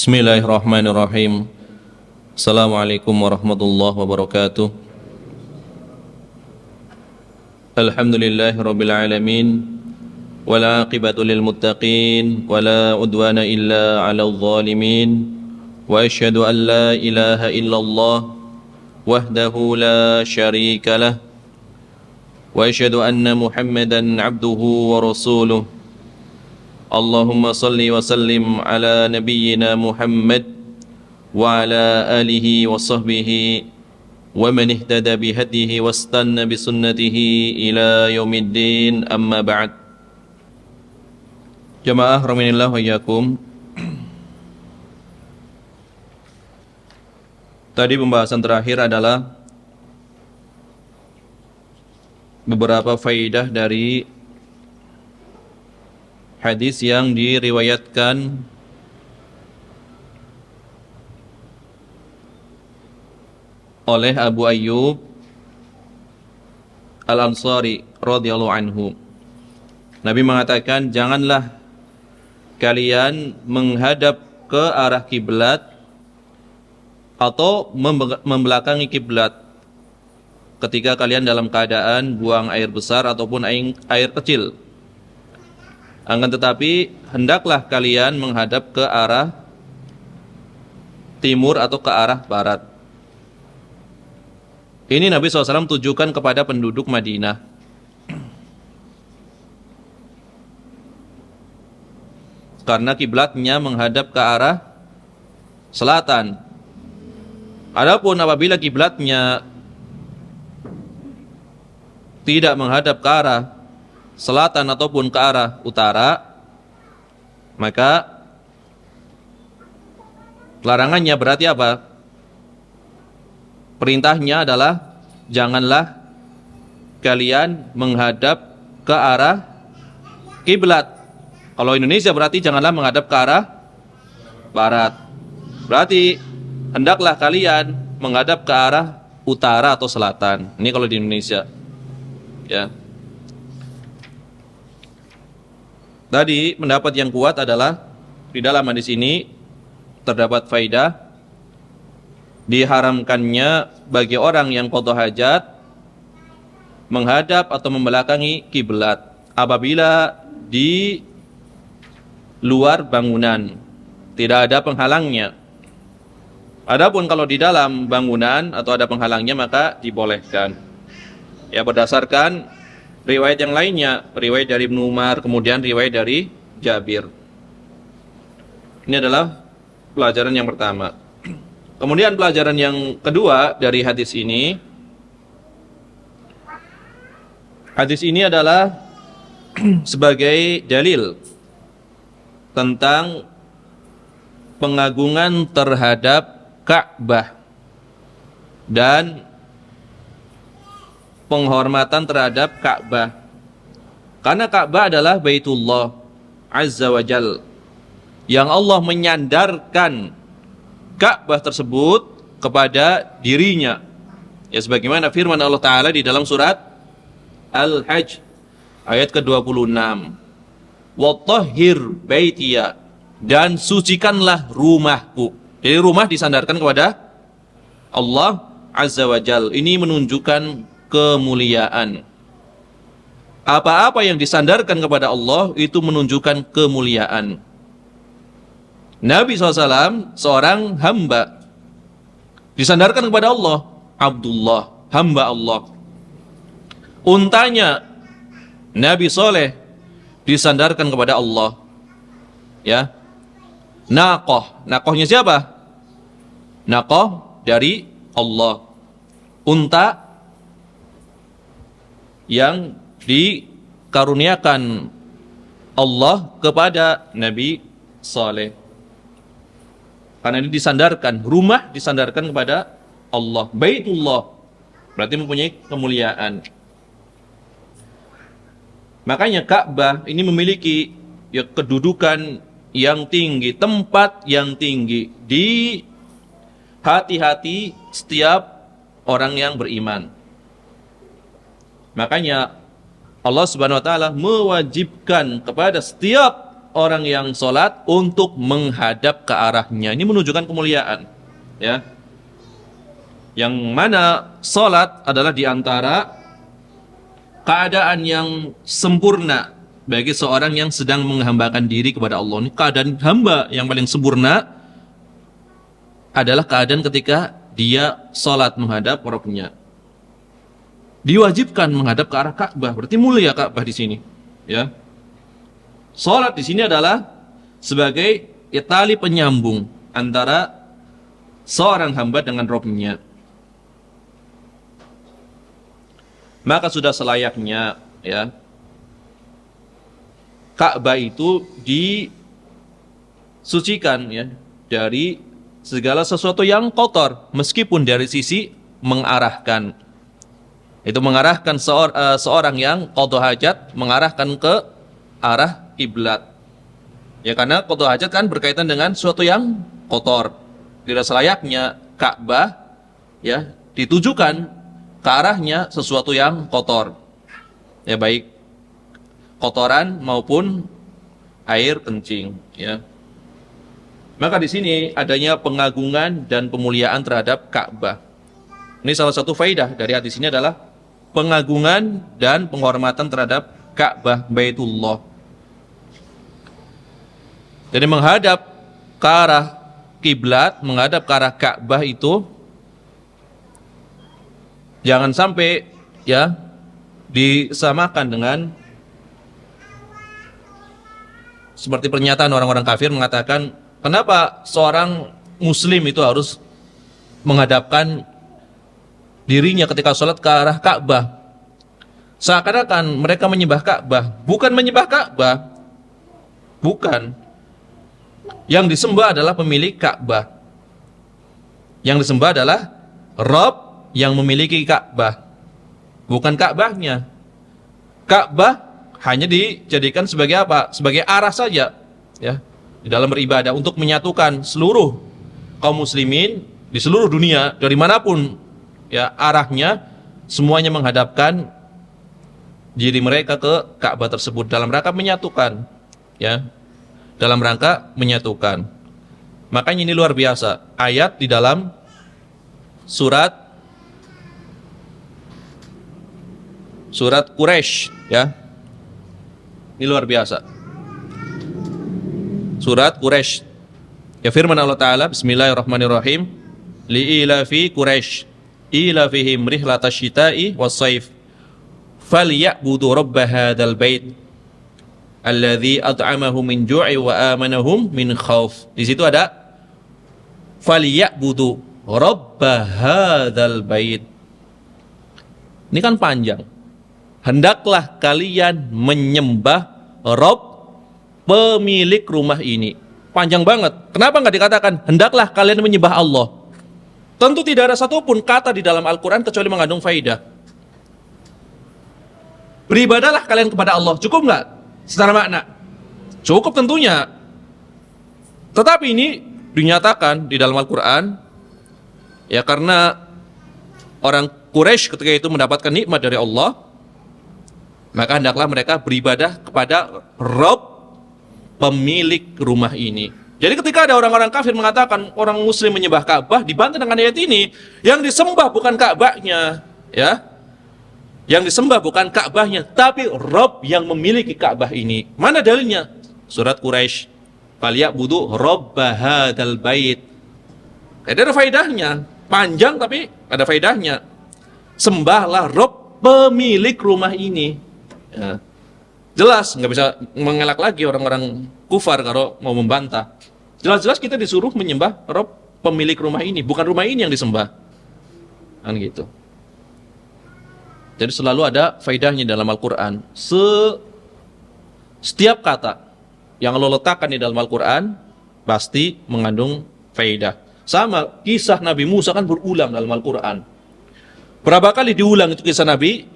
Bismillahirrahmanirrahim. Assalamualaikum warahmatullahi wabarakatuh. Alhamdulillahirabbil alamin. Wal 'aqibatu lil muttaqin wala udwana illa 'alal zalimin. Wa asyhadu an la ilaha illallah wahdahu la syarika lah. Wa asyhadu anna Muhammadan 'abduhu wa rasuluh. Allahumma salli wa sallim ala nabiyyina Muhammad wa ala alihi wa sahbihi wa man ihtada bihadihi wastanna bisunnatihi ila yaumiddin, amma ba'd. Jamaah rahimanillah wa iyyakum. Tadi pembahasan terakhir adalah beberapa faidah dari hadis yang diriwayatkan oleh Abu Ayyub Al-Ansari radhiyallahu anhu. Nabi mengatakan, janganlah kalian menghadap ke arah kiblat atau membelakangi kiblat ketika kalian dalam keadaan buang air besar ataupun air kecil. Akan tetapi hendaklah kalian menghadap ke arah timur atau ke arah barat. Ini Nabi SAW tujukan kepada penduduk Madinah. Karena kiblatnya menghadap ke arah selatan. Adapun apabila kiblatnya tidak menghadap ke arah selatan ataupun ke arah utara, maka larangannya berarti apa? Perintahnya adalah janganlah kalian menghadap ke arah kiblat. Kalau Indonesia berarti janganlah menghadap ke arah barat. Berarti hendaklah kalian menghadap ke arah utara atau selatan. Ini kalau di Indonesia. Ya. Tadi pendapat yang kuat adalah di dalam hadis ini terdapat faidah diharamkannya bagi orang yang qada hajat menghadap atau membelakangi kiblat apabila di luar bangunan tidak ada penghalangnya. Adapun kalau di dalam bangunan atau ada penghalangnya maka dibolehkan. Ya, berdasarkan riwayat yang lainnya, riwayat dari Ibnu Umar, kemudian riwayat dari Jabir. Ini adalah pelajaran yang pertama. Kemudian pelajaran yang kedua dari hadis ini. Hadis ini adalah sebagai dalil tentang pengagungan terhadap Ka'bah dan penghormatan terhadap Ka'bah. Karena Ka'bah adalah Baitullah Azza wa Jal, yang Allah menyandarkan Ka'bah tersebut kepada dirinya. Ya, sebagaimana firman Allah Ta'ala di dalam surat Al-Hajj ayat ke-26. Wattahhir baitiya, dan sucikanlah rumahku. Jadi rumah disandarkan kepada Allah Azza wa Jal. Ini menunjukkan kemuliaan. Apa-apa yang disandarkan kepada Allah itu menunjukkan kemuliaan. Nabi SAW seorang hamba, disandarkan kepada Allah, Abdullah, hamba Allah. Untanya Nabi Soleh disandarkan kepada Allah. Ya, Naqahnya siapa? Naqah dari Allah. Unta yang dikaruniakan Allah kepada Nabi Saleh. Karena ini disandarkan, rumah disandarkan kepada Allah. Baitullah berarti mempunyai kemuliaan. Makanya Ka'bah ini memiliki ya kedudukan yang tinggi, tempat yang tinggi di hati-hati setiap orang yang beriman. Makanya Allah Subhanahu wa taala mewajibkan kepada setiap orang yang sholat untuk menghadap ke arahnya. Ini menunjukkan kemuliaan. Ya. Yang mana sholat adalah diantara keadaan yang sempurna bagi seorang yang sedang menghambakan diri kepada Allah. Ini keadaan hamba yang paling sempurna adalah keadaan ketika dia sholat menghadap Rabbnya. Diwajibkan menghadap ke arah Ka'bah, berarti mulia Ka'bah di sini. Ya, sholat di sini adalah sebagai tali penyambung antara seorang hamba dengan Rabbnya. Maka sudah selayaknya, ya, Ka'bah itu disucikan, ya, dari segala sesuatu yang kotor, meskipun dari sisi mengarahkan. Itu mengarahkan seorang yang qadha hajat, mengarahkan ke arah kiblat. Ya, karena qadha hajat kan berkaitan dengan sesuatu yang kotor. Tidak selayaknya Ka'bah, ya, ditujukan ke arahnya sesuatu yang kotor. Ya, baik kotoran maupun air kencing, ya. Maka di sini adanya pengagungan dan pemuliaan terhadap Ka'bah. Ini salah satu faidah dari hadis ini adalah pengagungan dan penghormatan terhadap Ka'bah Baitullah. Jadi menghadap ke arah kiblat, menghadap ke arah Ka'bah itu jangan sampai, ya, disamakan dengan seperti pernyataan orang-orang kafir mengatakan, kenapa seorang muslim itu harus menghadapkan dirinya ketika sholat ke arah Ka'bah? Seakan-akan mereka menyembah Ka'bah. Bukan menyembah Ka'bah, bukan. Yang disembah adalah pemilik Ka'bah. Yang disembah adalah Rabb yang memiliki Ka'bah, bukan Ka'bahnya. Ka'bah hanya dijadikan sebagai apa? Sebagai arah saja, ya, di dalam beribadah untuk menyatukan seluruh kaum muslimin di seluruh dunia dari manapun, ya, arahnya semuanya menghadapkan diri mereka ke Ka'bah tersebut dalam rangka menyatukan, ya, dalam rangka menyatukan. Makanya ini luar biasa ayat di dalam surat Quraisy, ya. Ini luar biasa. Surat Quraisy. Ya, firman Allah Ta'ala, bismillahirrahmanirrahim, li'ilafi Quraisy ilafihim rihlatash syita'i was-saif falyabudu rabb hadzal bait alladzi at'amahum min ju'i wa amanahum min khauf. Di situ ada falyabudu rabb hadzal bait. Ini kan panjang. Hendaklah kalian menyembah Rabb pemilik rumah ini. Panjang banget. Kenapa nggak dikatakan hendaklah kalian menyembah Allah? Tentu tidak ada satupun kata di dalam Al-Quran kecuali mengandung faidah. Beribadahlah kalian kepada Allah. Cukup nggak secara makna? Cukup tentunya. Tetapi ini dinyatakan di dalam Al-Quran, ya, karena orang Quraisy ketika itu mendapatkan nikmat dari Allah, maka hendaklah mereka beribadah kepada Rabb pemilik rumah ini. Jadi ketika ada orang-orang kafir mengatakan orang muslim menyembah Ka'bah, dibantah dengan ayat ini, yang disembah bukan Ka'bahnya, ya. Yang disembah bukan Ka'bahnya, tapi Rabb yang memiliki Ka'bah ini. Mana dalilnya? Surat Quraisy. Falyabudu rabb hadzal bait. Ada faedahnya, panjang tapi ada faedahnya. Sembahlah Rabb pemilik rumah ini. Ya. Jelas, nggak bisa mengelak lagi orang-orang kufar kalau mau membantah. Jelas-jelas kita disuruh menyembah Rabb pemilik rumah ini, bukan rumah ini yang disembah. Kan gitu. Jadi selalu ada faedahnya dalam Al-Quran. Setiap kata yang Allah letakkan di dalam Al-Quran pasti mengandung faedah. Sama kisah Nabi Musa kan berulang dalam Al-Quran. Berapa kali diulang itu kisah Nabi?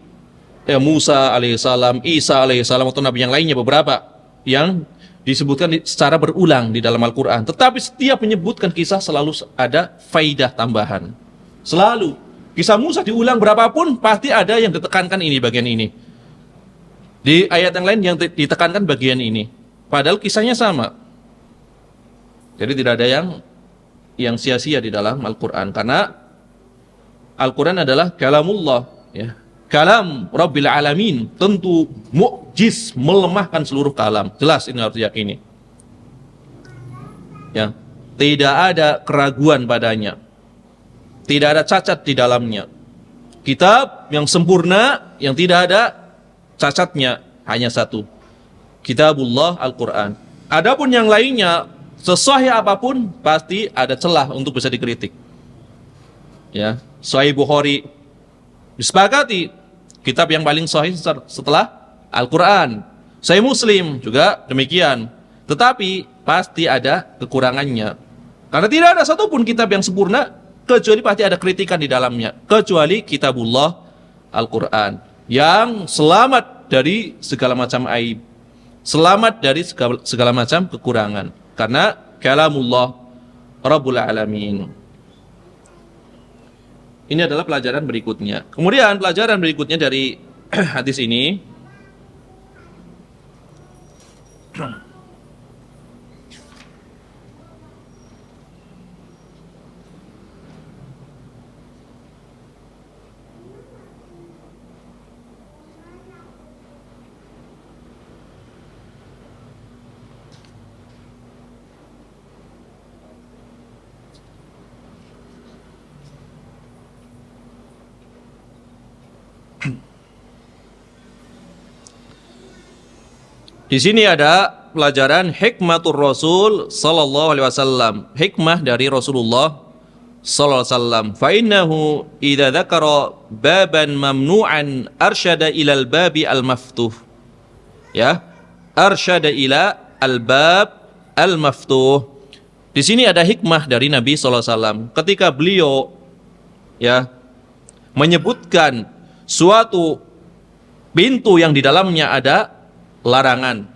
Ya, Musa alaihissalam, Isa alaihissalam, atau nabi yang lainnya beberapa yang disebutkan secara berulang di dalam Al-Quran. Tetapi setiap menyebutkan kisah selalu ada faidah tambahan. Selalu. Kisah Musa diulang berapapun pasti ada yang ditekankan ini, bagian ini. Di ayat yang lain yang ditekankan bagian ini. Padahal kisahnya sama. Jadi tidak ada yang sia-sia di dalam Al-Quran, karena Al-Quran adalah kalamullah, ya. Kalam Rabbil Alamin, tentu mu'jiz, melemahkan seluruh kalam. Jelas ini harus diyakini. Ya. Tidak ada keraguan padanya. Tidak ada cacat di dalamnya. Kitab yang sempurna, yang tidak ada cacatnya, hanya satu. Kitabullah Al-Quran. Adapun yang lainnya, sesahih apapun, pasti ada celah untuk bisa dikritik. Ya, Sahih Bukhari disepakati kitab yang paling sahih setelah Al-Quran. Sahih Muslim juga demikian. Tetapi pasti ada kekurangannya. Karena tidak ada satupun kitab yang sempurna, kecuali pasti ada kritikan di dalamnya. Kecuali Kitabullah Al-Quran, yang selamat dari segala macam aib, selamat dari segala macam kekurangan. Karena kalamullah Rabbul Alamin. Ini adalah pelajaran berikutnya. Kemudian pelajaran berikutnya dari hadis ini, di sini ada pelajaran hikmatur Rasul sallallahu alaihi wasallam, hikmah dari Rasulullah sallallahu alaihi wasallam. Fa innahu idza dzakara baban mamnu'an arsyada ilal babi al-maftuh. Ya, arsyada ila al-bab al-maftuh. Di sini ada hikmah dari Nabi sallallahu alaihi wasallam ketika beliau ya menyebutkan suatu pintu yang di dalamnya ada larangan,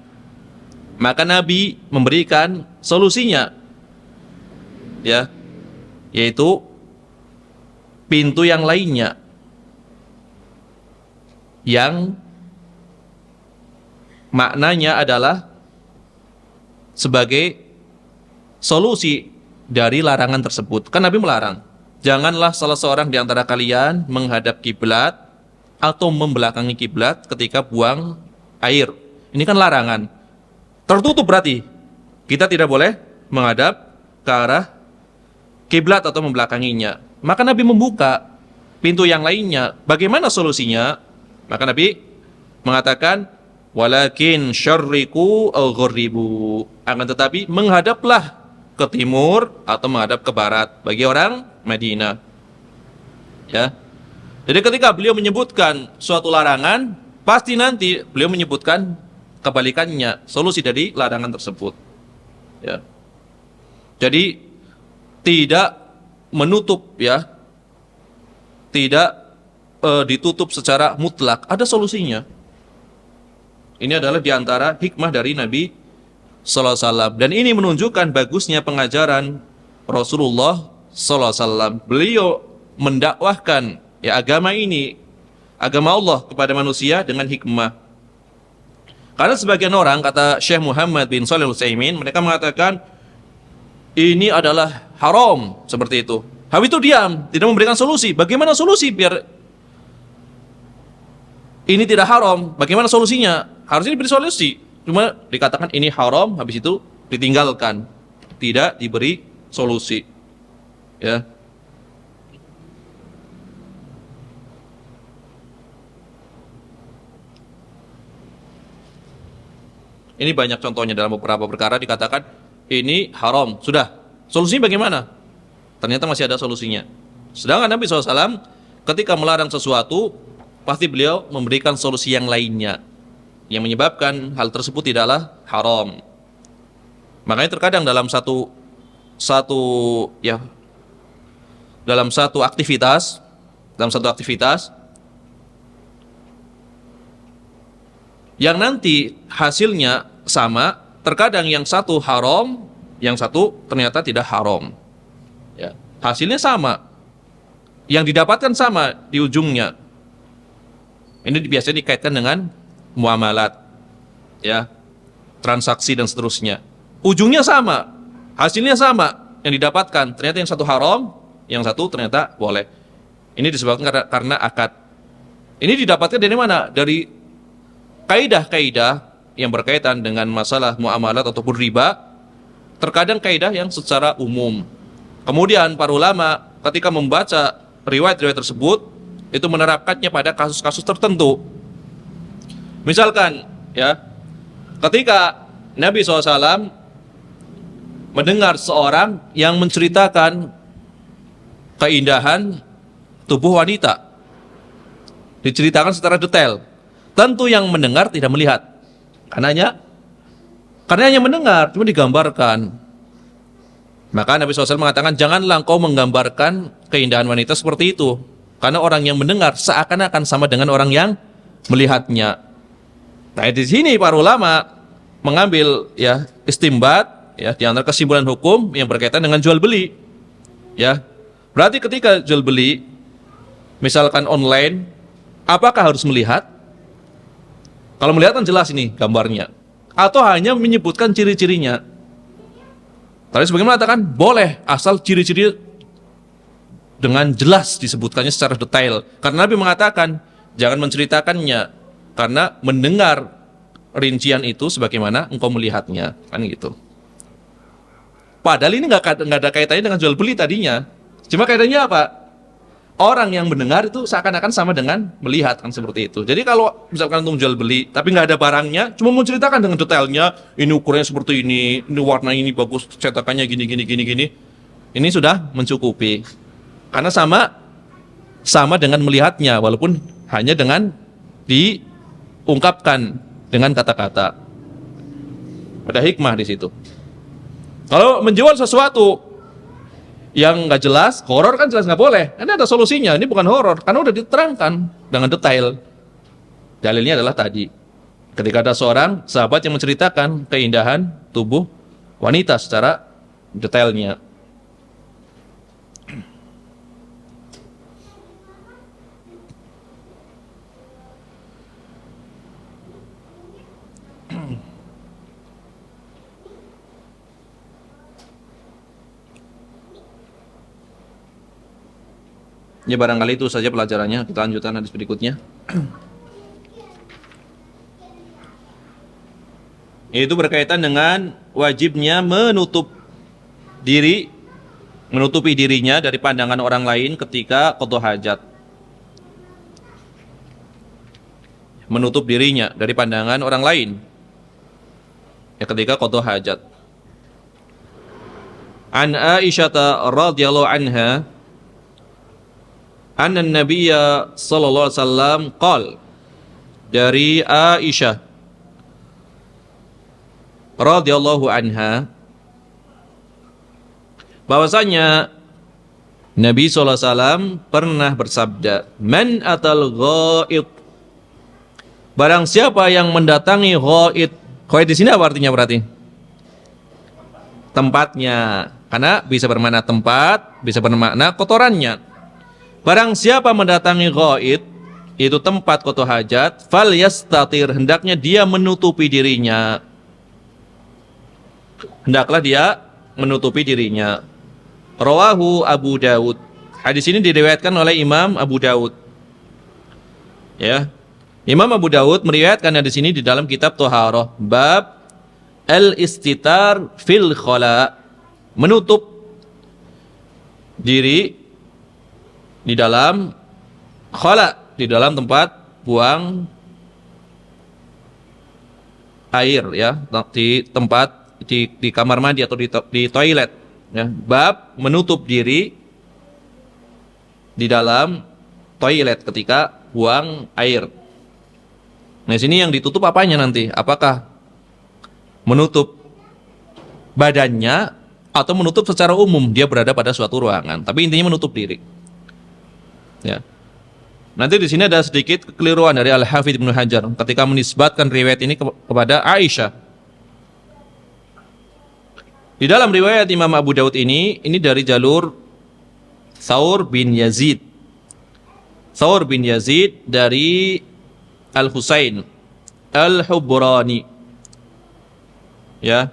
maka Nabi memberikan solusinya, ya, yaitu pintu yang lainnya yang maknanya adalah sebagai solusi dari larangan tersebut. Kan Nabi melarang, janganlah salah seorang di antara kalian menghadap kiblat atau membelakangi kiblat ketika buang air. Ini kan larangan. Tertutup berarti. Kita tidak boleh menghadap ke arah kiblat atau membelakanginya. Maka Nabi membuka pintu yang lainnya. Bagaimana solusinya? Maka Nabi mengatakan, walakin syarriku au ghurribu. Akan tetapi menghadaplah ke timur atau menghadap ke barat bagi orang Madinah. Ya. Jadi ketika beliau menyebutkan suatu larangan, pasti nanti beliau menyebutkan kebalikannya, solusi dari larangan tersebut. Ya. Jadi tidak menutup, ya, tidak ditutup secara mutlak, ada solusinya. Ini adalah diantara hikmah dari Nabi sallallahu alaihi wasallam, dan ini menunjukkan bagusnya pengajaran Rasulullah sallallahu alaihi wasallam. Beliau mendakwahkan ya agama ini, agama Allah kepada manusia dengan hikmah. Karena sebagian orang, kata Syekh Muhammad bin Shalih Al-Utsaimin, mereka mengatakan ini adalah haram, seperti itu. Habis itu diam, tidak memberikan solusi. Bagaimana solusi biar ini tidak haram? Bagaimana solusinya? Harusnya diberi solusi. Cuma dikatakan ini haram, habis itu ditinggalkan, tidak diberi solusi. Ya. Ini banyak contohnya dalam beberapa perkara dikatakan ini haram. Sudah, solusinya bagaimana? Ternyata masih ada solusinya. Sedangkan Nabi SAW ketika melarang sesuatu, pasti beliau memberikan solusi yang lainnya, yang menyebabkan hal tersebut tidaklah haram. Makanya terkadang dalam satu aktivitas yang nanti hasilnya sama, terkadang yang satu haram, yang satu ternyata tidak haram. Ya, hasilnya sama, yang didapatkan sama di ujungnya. Ini biasanya dikaitkan dengan muamalat. Ya, transaksi dan seterusnya. Ujungnya sama, hasilnya sama yang didapatkan. Ternyata yang satu haram, yang satu ternyata boleh. Ini disebabkan karena akad. Ini didapatkan dari mana? Dari kaidah-kaidah yang berkaitan dengan masalah muamalat ataupun riba. Terkadang kaidah yang secara umum. Kemudian para ulama ketika membaca riwayat-riwayat tersebut itu menerapkannya pada kasus-kasus tertentu. Misalkan ya, ketika Nabi SAW mendengar seorang yang menceritakan keindahan tubuh wanita, diceritakan secara detail. Tentu yang mendengar tidak melihat, karena hanya mendengar, cuma digambarkan. Maka Nabi SAW mengatakan, janganlah engkau menggambarkan keindahan wanita seperti itu, karena orang yang mendengar seakan-akan sama dengan orang yang melihatnya. Nah, di sini para ulama mengambil ya istimbat ya di antara kesimpulan hukum yang berkaitan dengan jual beli. Ya. Berarti ketika jual beli misalkan online, apakah harus melihat? Kalau melihat kan jelas ini gambarnya. Atau hanya menyebutkan ciri-cirinya. Tadi sebagaimana mengatakan boleh asal ciri-ciri dengan jelas disebutkannya secara detail. Karena Nabi mengatakan jangan menceritakannya, karena mendengar rincian itu sebagaimana engkau melihatnya, kan gitu. Padahal ini nggak ada kaitannya dengan jual beli tadinya. Cuma kaitannya apa? Orang yang mendengar itu seakan-akan sama dengan melihat, kan seperti itu. Jadi kalau misalkan untuk jual beli tapi nggak ada barangnya, cuma menceritakan dengan detailnya, ini ukurannya seperti ini warna ini bagus, cetakannya gini, ini sudah mencukupi. Karena sama dengan melihatnya, walaupun hanya dengan diungkapkan dengan kata-kata. Ada hikmah di situ. Kalau menjual sesuatu yang nggak jelas, horor kan jelas nggak boleh. Ini ada solusinya, ini bukan horor, karena udah diterangkan dengan detail. Dalilnya adalah tadi, ketika ada seorang sahabat yang menceritakan keindahan tubuh wanita secara detailnya. Ya barangkali itu saja pelajarannya. Kita lanjutkan hadis berikutnya. Itu berkaitan dengan wajibnya menutupi dirinya dari pandangan orang lain ketika qada hajat. Menutup dirinya dari pandangan orang lain ya ketika qada hajat. An Aisyah radhiyallahu anha anna Nabiyya sallallahu alaihi wasallam qala, dari Aisyah radhiyallahu anha bahwasanya Nabi sallallahu alaihi wasallam pernah bersabda, man atal ghaid, barang siapa yang mendatangi ghaid. Ghaid di sini apa artinya berarti? Tempatnya, karena bisa bermakna tempat, bisa bermakna kotorannya. Barang siapa mendatangi ghaid, itu tempat qada hajat, fal yastatir, hendaknya dia menutupi dirinya. Hendaklah dia menutupi dirinya. Rawahu Abu Dawud. Hadis ini diriwayatkan oleh Imam Abu Dawud. Ya. Imam Abu Dawud meriwayatkan hadis ini di dalam kitab Thaharah, bab al-istitar fil khala, menutup diri di dalam khala, di dalam tempat buang air ya, di tempat di kamar mandi atau di toilet ya. Bab menutup diri di dalam toilet ketika buang air. Nah, sini yang ditutup apanya nanti? Apakah menutup badannya atau menutup secara umum dia berada pada suatu ruangan? Tapi intinya menutup diri. Ya. Nanti di sini ada sedikit kekeliruan dari Al-Hafidz Ibnu Hajar ketika menisbatkan riwayat ini kepada Aisyah. Di dalam riwayat Imam Abu Dawud ini dari jalur Tsaur bin Yazid. Tsaur bin Yazid dari Al-Husain Al-Hubrani. ya.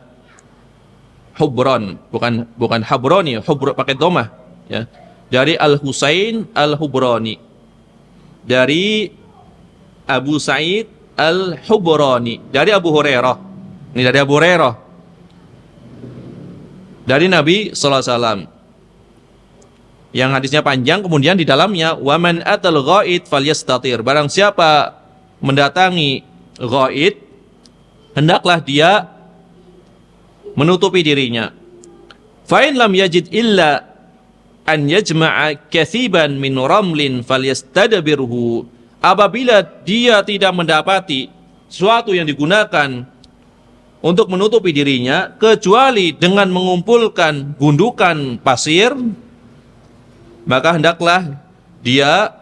Hubron, bukan Habroni, pakai domah, ya. Dari Al-Husain Al-Hubroni. Dari Abu Sa'id Al-Hubroni, dari Abu Hurairah. Ini dari Abu Hurairah. Dari Nabi sallallahu alaihi wasallam. Yang hadisnya panjang, kemudian di dalamnya waman atal ghaid falyastatir. Barang siapa mendatangi ghaid, hendaklah dia menutupi dirinya. Fa in lam yajid illa an yajma'a kathiban min ramlin falyastadbirhu. Apabila dia tidak mendapati sesuatu yang digunakan untuk menutupi dirinya kecuali dengan mengumpulkan gundukan pasir, maka hendaklah dia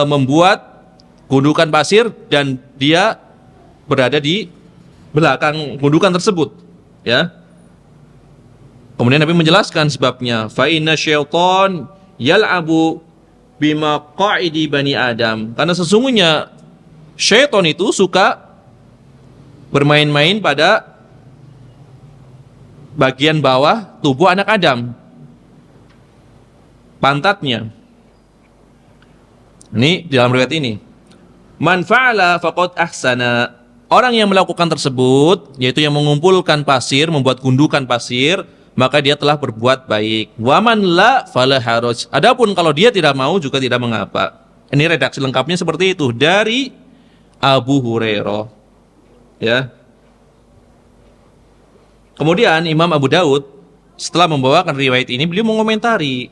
membuat gundukan pasir dan dia berada di belakang gundukan tersebut, ya. Kemudian Nabi menjelaskan sebabnya, fa inna syaitan yal'abu bima qa'idi bani Adam. Karena sesungguhnya syaitan itu suka bermain-main pada bagian bawah tubuh anak Adam, pantatnya. Ini dalam riwayat ini. Man fa'ala faqad ahsana. Orang yang melakukan tersebut, yaitu yang mengumpulkan pasir, membuat gundukan pasir, maka dia telah berbuat baik. Waman la fala haraj. Adapun kalau dia tidak mau juga tidak mengapa. Ini redaksi lengkapnya seperti itu dari Abu Hurairah. Ya. Kemudian Imam Abu Daud setelah membawakan riwayat ini, beliau mengomentari,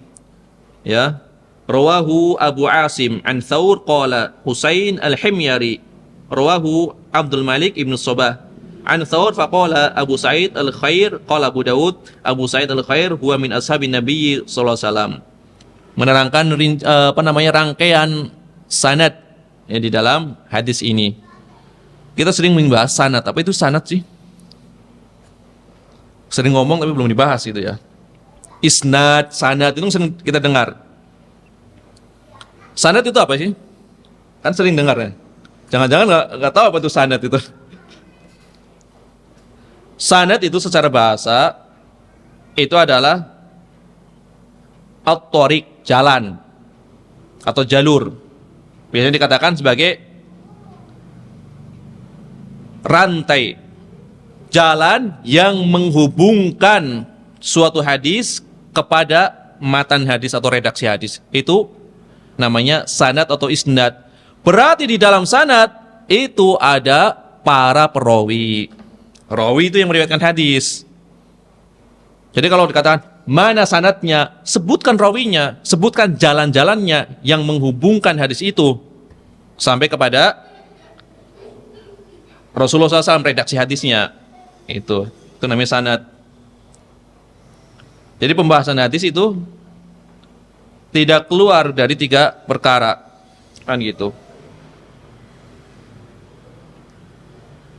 ya. Rawahu Abu Asim an Thawr qala Husain al-Himyari. Rawahu Abdul Malik ibn Sobah an Thawr faqala Abu Sa'id al-Khair qala Abu Daud Abu Sa'id al-Khair huwa min ashabin Nabi sallallahu alaihi wasallam. Menerangkan rangkaian sanad ya di dalam hadis ini. Kita sering membahas sanad. Apa itu sanad sih? Sering ngomong tapi belum dibahas gitu ya. Isnad, sanad itu sering kita dengar. Sanad itu apa sih? Kan sering dengar ya. Jangan-jangan nggak tahu apa itu sanad itu. Sanad itu secara bahasa itu adalah at-thariq, jalan atau jalur. Biasanya dikatakan sebagai rantai, jalan yang menghubungkan suatu hadis kepada matan hadis atau redaksi hadis. Itu namanya sanad atau isnad. Berarti di dalam sanad itu ada para perawi. Rawi itu yang meriwayatkan hadis. Jadi kalau dikatakan mana sanadnya, sebutkan rawinya, sebutkan jalan-jalannya yang menghubungkan hadis itu sampai kepada Rasulullah SAW, redaksi hadisnya. Itu namanya sanad. Jadi pembahasan hadis itu tidak keluar dari 3 perkara, kan gitu.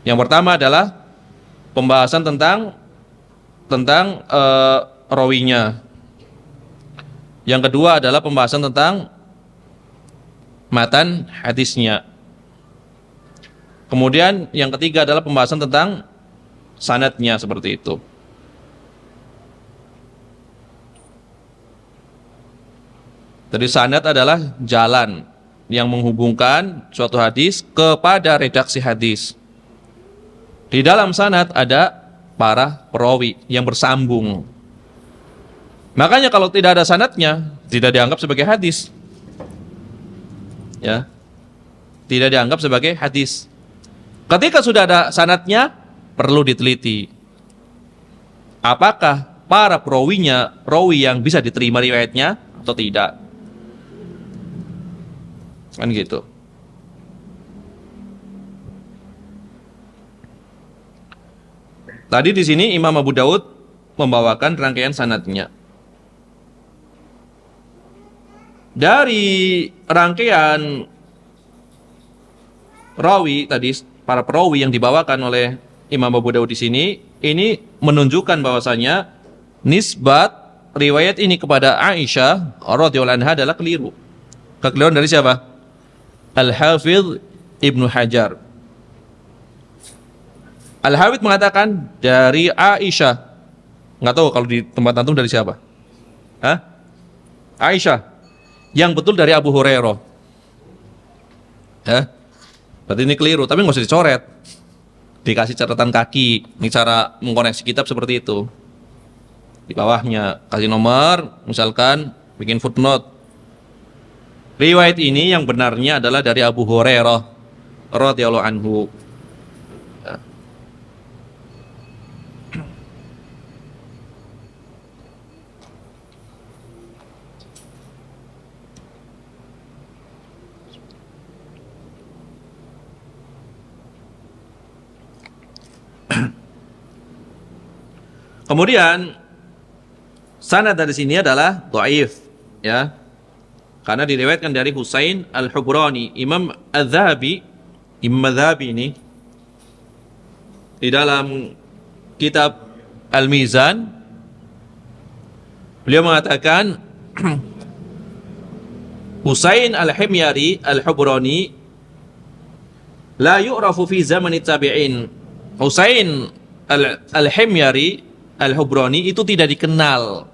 Yang pertama adalah pembahasan tentang rawinya. Yang kedua adalah pembahasan tentang matan hadisnya. Kemudian yang ketiga adalah pembahasan tentang sanadnya, seperti itu. Jadi sanad adalah jalan yang menghubungkan suatu hadis kepada redaksi hadis. Di dalam sanad ada para perawi yang bersambung. Makanya kalau tidak ada sanadnya, tidak dianggap sebagai hadis. Ya. Tidak dianggap sebagai hadis. Ketika sudah ada sanadnya, perlu diteliti. Apakah para perawinya rawi yang bisa diterima riwayatnya atau tidak? Kan gitu. Tadi di sini Imam Abu Daud membawakan rangkaian sanadnya. Dari rangkaian rawi tadi, para perawi yang dibawakan oleh Imam Abu Daud di sini, ini menunjukkan bahwasanya nisbat riwayat ini kepada Aisyah radhiyallahu anha adalah keliru. Kekeliruan dari siapa? Al-Hafidz Ibnu Hajar. Al-Hawid mengatakan dari Aisyah. Nggak tahu kalau di tempat antum dari siapa? Hah? Aisyah. Yang betul dari Abu Hurairah. Ya. Berarti ini keliru, tapi nggak usah dicoret. Dikasih catatan kaki. Ini cara mengkoneksi kitab seperti itu. Di bawahnya kasih nomor, misalkan bikin footnote. Riwayat ini yang benarnya adalah dari Abu Hurairah radhiyallahu anhu. Ya. Kemudian sanad dari sini adalah dhaif, ya. Karena diriwayatkan dari Husain Al-Hubrani. Imam Az-Zahabi ini di dalam kitab Al-Mizan beliau mengatakan Husain Al-Himyari Al-Hubrani la yu'rafu fi zamani tabi'in. Husain Al-Himyari Al-Hubrani itu tidak dikenal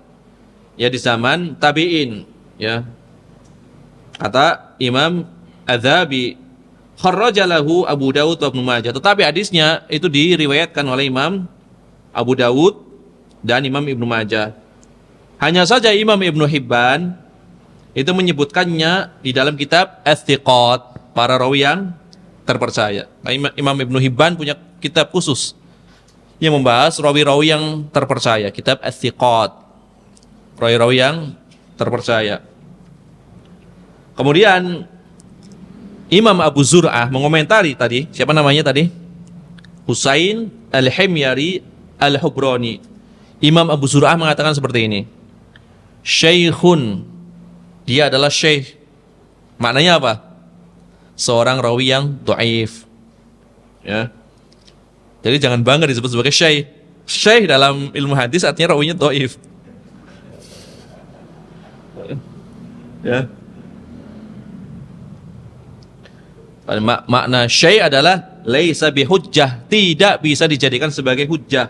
ya di zaman tabi'in, ya. Kata Imam Az-Zahabi, kharraja lahu Abu Dawud wa Ibnu Majah. Tetapi hadisnya itu diriwayatkan oleh Imam Abu Dawud dan Imam Ibnu Majah. Hanya saja Imam Ibnu Hibban itu menyebutkannya di dalam kitab Ats-Tsiqat, para rawi yang terpercaya. Imam Ibnu Hibban punya kitab khusus yang membahas rawi-rawi yang terpercaya, kitab Ats-Tsiqat, rawi-rawi yang terpercaya. Kemudian Imam Abu Zur'ah mengomentari tadi, siapa namanya tadi? Husain Al-Himyari Al-Hubrani. Imam Abu Zur'ah mengatakan seperti ini. Syekhun, dia adalah syekh. Maknanya apa? Seorang rawi yang dhaif. Ya. Jadi jangan bangga disebut sebagai syekh. Syekh dalam ilmu hadis artinya rawinya dhaif. Ya. Makna syai' adalah laisa bihujjah, tidak bisa dijadikan sebagai hujjah.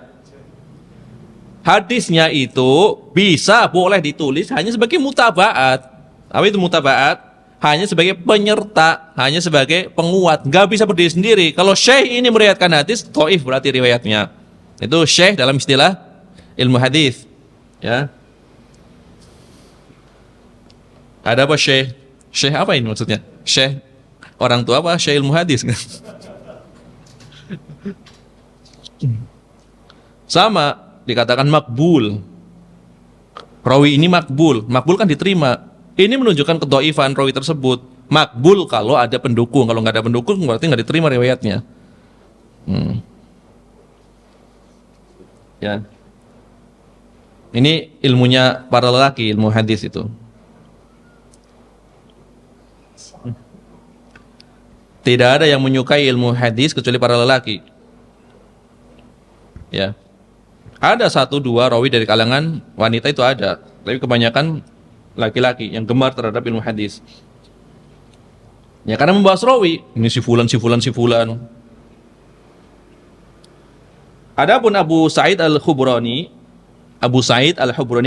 Hadisnya itu bisa boleh ditulis hanya sebagai mutaba'at. Apa itu mutaba'at? Hanya sebagai penyerta, hanya sebagai penguat, nggak bisa berdiri sendiri. Kalau syai' ini meriwayatkan hadis, dhaif berarti riwayatnya. Itu syai' dalam istilah ilmu hadis, ya. Ada apa syai'? Syai' apa ini maksudnya? Syai' orang tua apa syekh ilmu hadis? Sama dikatakan makbul. Rawi ini makbul. Makbul kan diterima. Ini menunjukkan kedhaifan rawi tersebut. Makbul kalau ada pendukung. Kalau nggak ada pendukung berarti nggak diterima riwayatnya. Ya. Ini ilmunya para lelaki, ilmu hadis itu. Tidak ada yang menyukai ilmu hadis kecuali para lelaki. Ya. Ada satu dua rawi dari kalangan wanita itu ada, tapi kebanyakan laki-laki yang gemar terhadap ilmu hadis. Ya karena membahas rawi, ini si fulan. Adapun Abu Sa'id Al-Hubrani,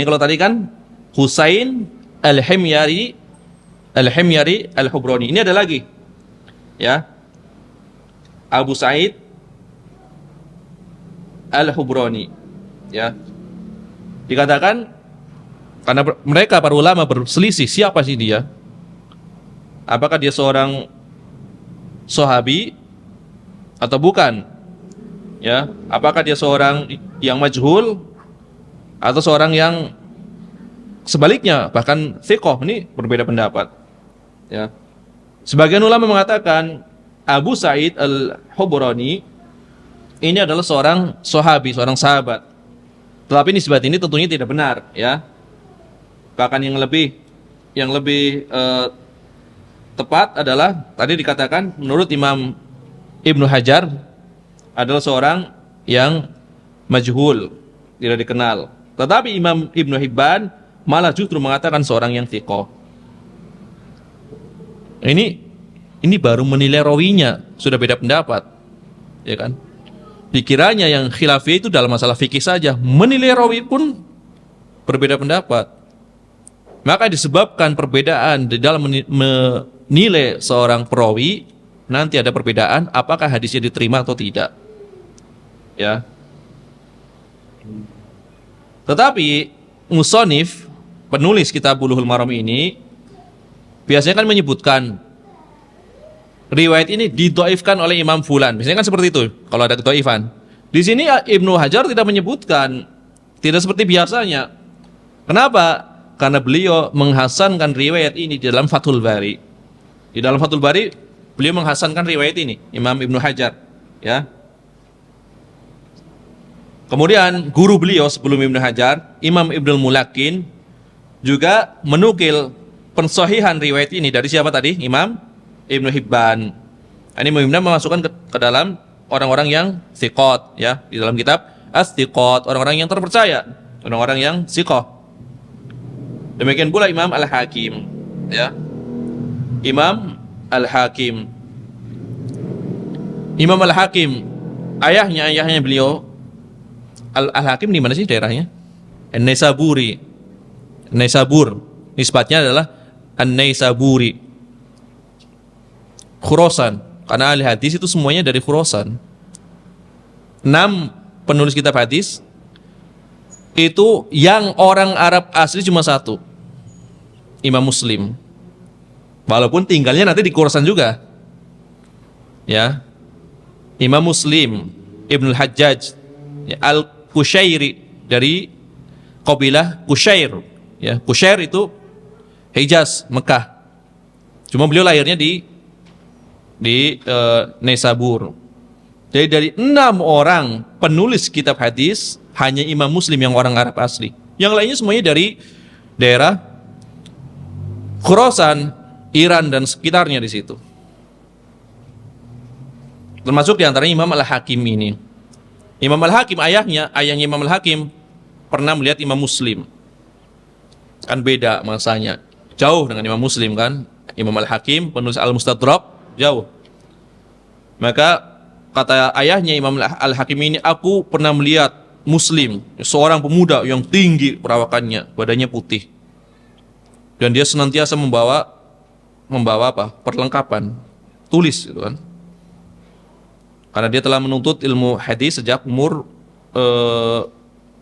kalau tadi kan Husain Al-Himyari Al-Hubrani. Ini ada lagi. Ya, Abu Sa'id Al-Hubrani, ya, dikatakan karena mereka para ulama berselisih siapa sih dia, apakah dia seorang sahabi atau bukan, ya, apakah dia seorang yang majhul atau seorang yang sebaliknya bahkan thiqah. Ini berbeda pendapat, ya. Sebagian ulama mengatakan Abu Sa'id Al-Hubrani ini adalah seorang sahabi, seorang sahabat. Tetapi nisbat ini tentunya tidak benar, ya. Bahkan yang lebih tepat adalah tadi dikatakan menurut Imam Ibnu Hajar adalah seorang yang majhul, tidak dikenal. Tetapi Imam Ibnu Hibban malah justru mengatakan seorang yang thiqah. Ini baru menilai rawinya sudah beda pendapat, ya kan? Dikiranya yang khilafiyah itu dalam masalah fikih saja, menilai rawi pun berbeda pendapat. Maka disebabkan perbedaan di dalam menilai seorang perawi, nanti ada perbedaan apakah hadisnya diterima atau tidak. Ya. Tetapi musonif, penulis kitab Bulughul Maram ini biasanya kan menyebutkan riwayat ini didhaifkan oleh Imam Fulan. Biasanya kan seperti itu kalau ada kedhaifan. Di sini Ibnu Hajar tidak menyebutkan, tidak seperti biasanya. Kenapa? Karena beliau menghasankan riwayat ini di dalam Fathul Bari. Di dalam Fathul Bari beliau menghasankan riwayat ini, Imam Ibnu Hajar, ya. Kemudian guru beliau sebelum Ibnu Hajar, Imam Ibnul Mulakin, juga menukil pensahihan riwayat ini dari siapa tadi? Imam Ibnu Hibban. Ini Imam Hibban memasukkan ke dalam orang-orang yang thiqat, ya, di dalam kitab As-Thiqat, orang-orang yang terpercaya, orang-orang yang thiqah. Demikian pula Imam Al-Hakim, ya. Imam Al-Hakim. Imam Al-Hakim, ayahnya beliau Al-Hakim di mana sih daerahnya? An-Naisaburi. Naisabur. Nisbatnya adalah An-Naisaburi. Khurasan. Karena ahli hadis itu semuanya dari Khurasan. 6 penulis kitab hadis itu yang orang Arab asli cuma 1. Imam Muslim. Walaupun tinggalnya nanti di Khurasan juga. Ya. Imam Muslim, Ibnul Hajjaj, ya, Al-Kushairi dari kabilah Kushair, ya. Kushair itu Hijaz, Mekah. Cuma beliau lahirnya di Naisabur. Jadi dari 6 orang penulis kitab hadis, hanya Imam Muslim yang orang Arab asli. Yang lainnya semuanya dari daerah Khurasan, Iran dan sekitarnya di situ. Termasuk diantaranya Imam Al-Hakim ini. Imam Al-Hakim, ayahnya Imam Al-Hakim pernah melihat Imam Muslim. Kan beda masanya. Jauh dengan Imam Muslim kan. Imam Al-Hakim, penulis Al-Mustadrak, jauh. Maka kata ayahnya Imam Al-Hakim ini, aku pernah melihat Muslim, seorang pemuda yang tinggi perawakannya, badannya putih. Dan dia senantiasa membawa apa? Perlengkapan, tulis gitu kan. Karena dia telah menuntut ilmu hadis sejak umur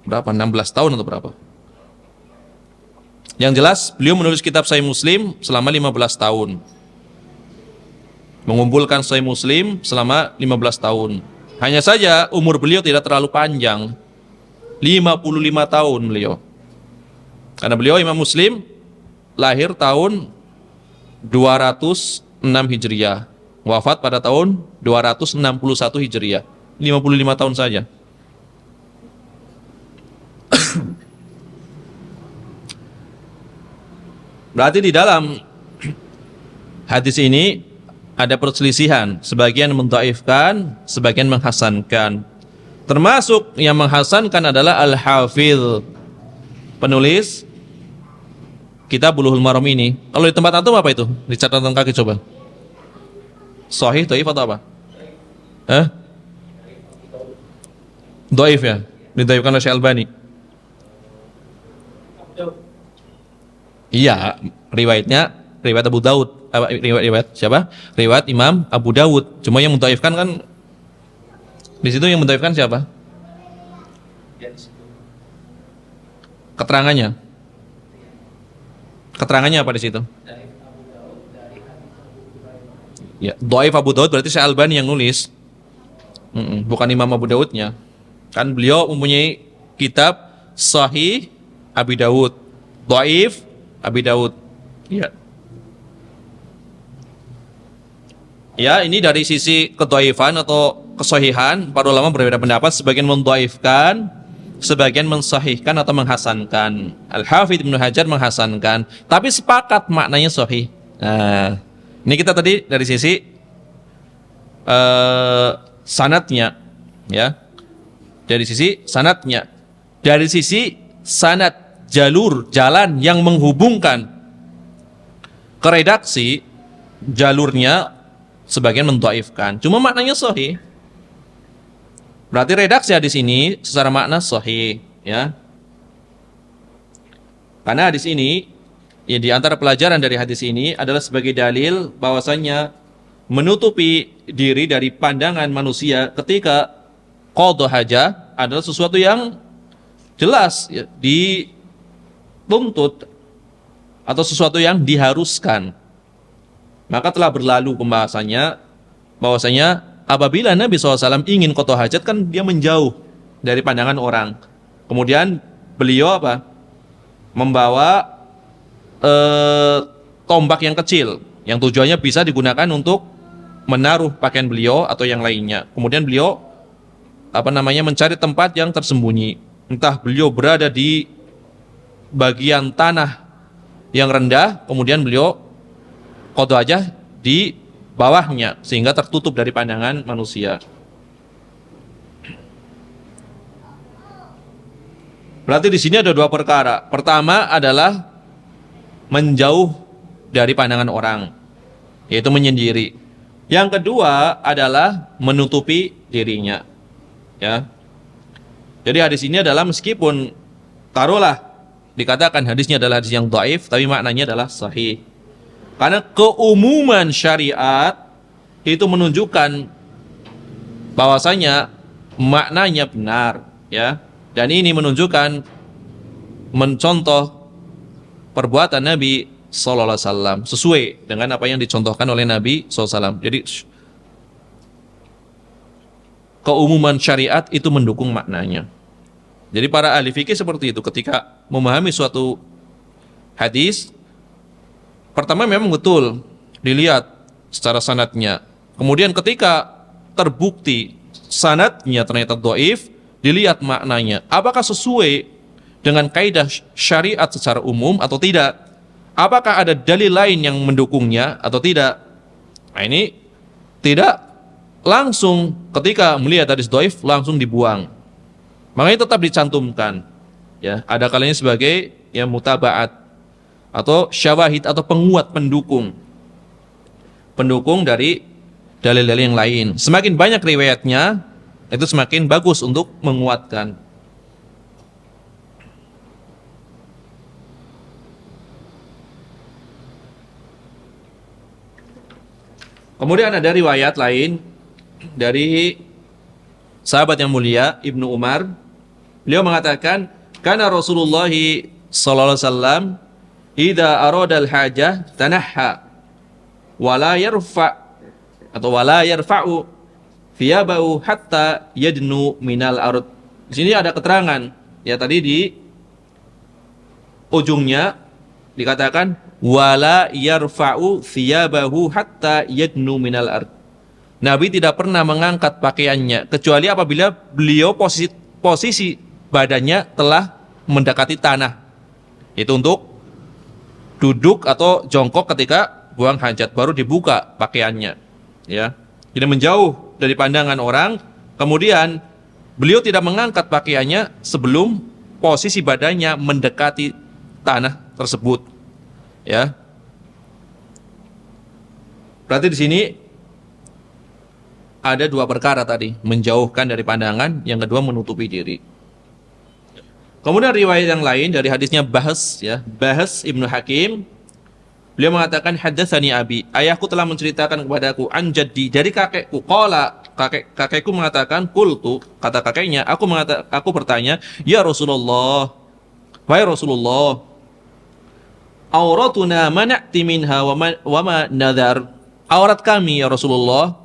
berapa? 16 tahun atau berapa? Yang jelas beliau menulis kitab Sahih Muslim selama 15 tahun. Mengumpulkan Sahih Muslim selama 15 tahun. Hanya saja umur beliau tidak terlalu panjang. 55 tahun beliau. Karena beliau Imam Muslim lahir tahun 206 Hijriah. Wafat pada tahun 261 Hijriah. 55 tahun saja. Berarti di dalam hadis ini ada perselisihan. Sebagian mendhaifkan, sebagian menghasankan. Termasuk yang menghasankan adalah Al-Hafidh, penulis kitab Bulughul Maram ini. Kalau di tempat antum apa itu? Di catatan kaki coba. Sahih, dhaif atau apa? Dhaif ya? Didhaifkan oleh Syekh Albani. Iya, riwayat Abu Daud. Riwayat siapa? Riwayat Imam Abu Daud. Cuma yang mendhaifkan kan di situ, yang mendhaifkan siapa? Keterangannya. Keterangannya apa di situ? Ya, dhaif Abu Daud berarti Syekh Albani yang nulis. Bukan Imam Abu Daudnya. Kan beliau mempunyai kitab Sahih Abi Daud, dhaif Abi Daud. Ya. Ya, ini dari sisi kedhaifan atau kesahihan, para ulama berbeda pendapat, sebagian mendhaifkan, sebagian mensahihkan atau menghasankan. Al-Hafidz Ibnu Hajar menghasankan, tapi sepakat maknanya sahih. Nah, ini kita tadi dari sisi sanadnya, ya. Dari sisi sanadnya. Dari sisi sanad, jalur, jalan yang menghubungkan ke redaksi, jalurnya sebagian mendhaifkan. Cuma maknanya sahih. Berarti redaksi hadis ini secara makna sahih, ya. Karena hadis ini, ya, di antara pelajaran dari hadis ini adalah sebagai dalil bahwasannya menutupi diri dari pandangan manusia ketika qadha hajah adalah sesuatu yang jelas, ya, dituntut atau sesuatu yang diharuskan. Maka telah berlalu pembahasannya bahwasanya apabila Nabi SAW ingin qadha hajat kan dia menjauh dari pandangan orang. Kemudian beliau apa? Membawa tombak yang kecil yang tujuannya bisa digunakan untuk menaruh pakaian beliau atau yang lainnya. Kemudian beliau mencari tempat yang tersembunyi. Entah beliau berada di bagian tanah yang rendah, kemudian beliau qadha hajah di bawahnya sehingga tertutup dari pandangan manusia. Berarti di sini ada dua perkara. Pertama adalah menjauh dari pandangan orang, yaitu menyendiri. Yang kedua adalah menutupi dirinya. Ya. Jadi hadis ini adalah meskipun taruhlah dikatakan hadisnya adalah hadis yang dhaif, tapi maknanya adalah sahih. Karena keumuman syariat itu menunjukkan bahwasanya maknanya benar, ya. Dan ini menunjukkan mencontoh perbuatan Nabi sallallahu alaihi wasallam sesuai dengan apa yang dicontohkan oleh Nabi sallallahu alaihi wasallam. Jadi keumuman syariat itu mendukung maknanya. Jadi para ahli fikih seperti itu ketika memahami suatu hadis, pertama memang betul dilihat secara sanadnya. Kemudian ketika terbukti sanadnya ternyata dhaif, dilihat maknanya. Apakah sesuai dengan kaidah syariat secara umum atau tidak? Apakah ada dalil lain yang mendukungnya atau tidak? Nah, ini tidak langsung ketika melihat hadis dhaif langsung dibuang. Makanya tetap dicantumkan. Ya, ada kalanya sebagai ya mutabaat atau syawahid atau penguat pendukung. Pendukung dari dalil-dalil yang lain. Semakin banyak riwayatnya, itu semakin bagus untuk menguatkan. Kemudian ada riwayat lain dari sahabat yang mulia Ibnu Umar. Beliau mengatakan, "Kana Rasulullah sallallahu alaihi wasallam idza arada al-hajah tanahha wa la yarfa'u thiyabahu hatta yadnu minal ard." Di sini ada keterangan, ya tadi di ujungnya dikatakan wala yarfa'u thiyabahu hatta yadnu minal ard. Nabi tidak pernah mengangkat pakaiannya kecuali apabila beliau posisi badannya telah mendekati tanah. Itu untuk duduk atau jongkok ketika buang hajat, baru dibuka pakaiannya, ya. Jadi menjauh dari pandangan orang, kemudian beliau tidak mengangkat pakaiannya sebelum posisi badannya mendekati tanah tersebut, ya. Berarti di sini ada dua perkara tadi, menjauhkan dari pandangan, yang kedua menutupi diri. Kemudian riwayat yang lain dari hadisnya Bahas, ya, Bahas Ibnu Hakim, beliau mengatakan haddatsani abi, ayahku telah menceritakan kepadaku an jaddi, dari kakekku, qala, kakekku mengatakan, qultu, kata kakeknya, aku bertanya, ya Rasulullah, wahai Rasulullah, auratuna mana'ti minha wa ma nadhar, aurat kami ya Rasulullah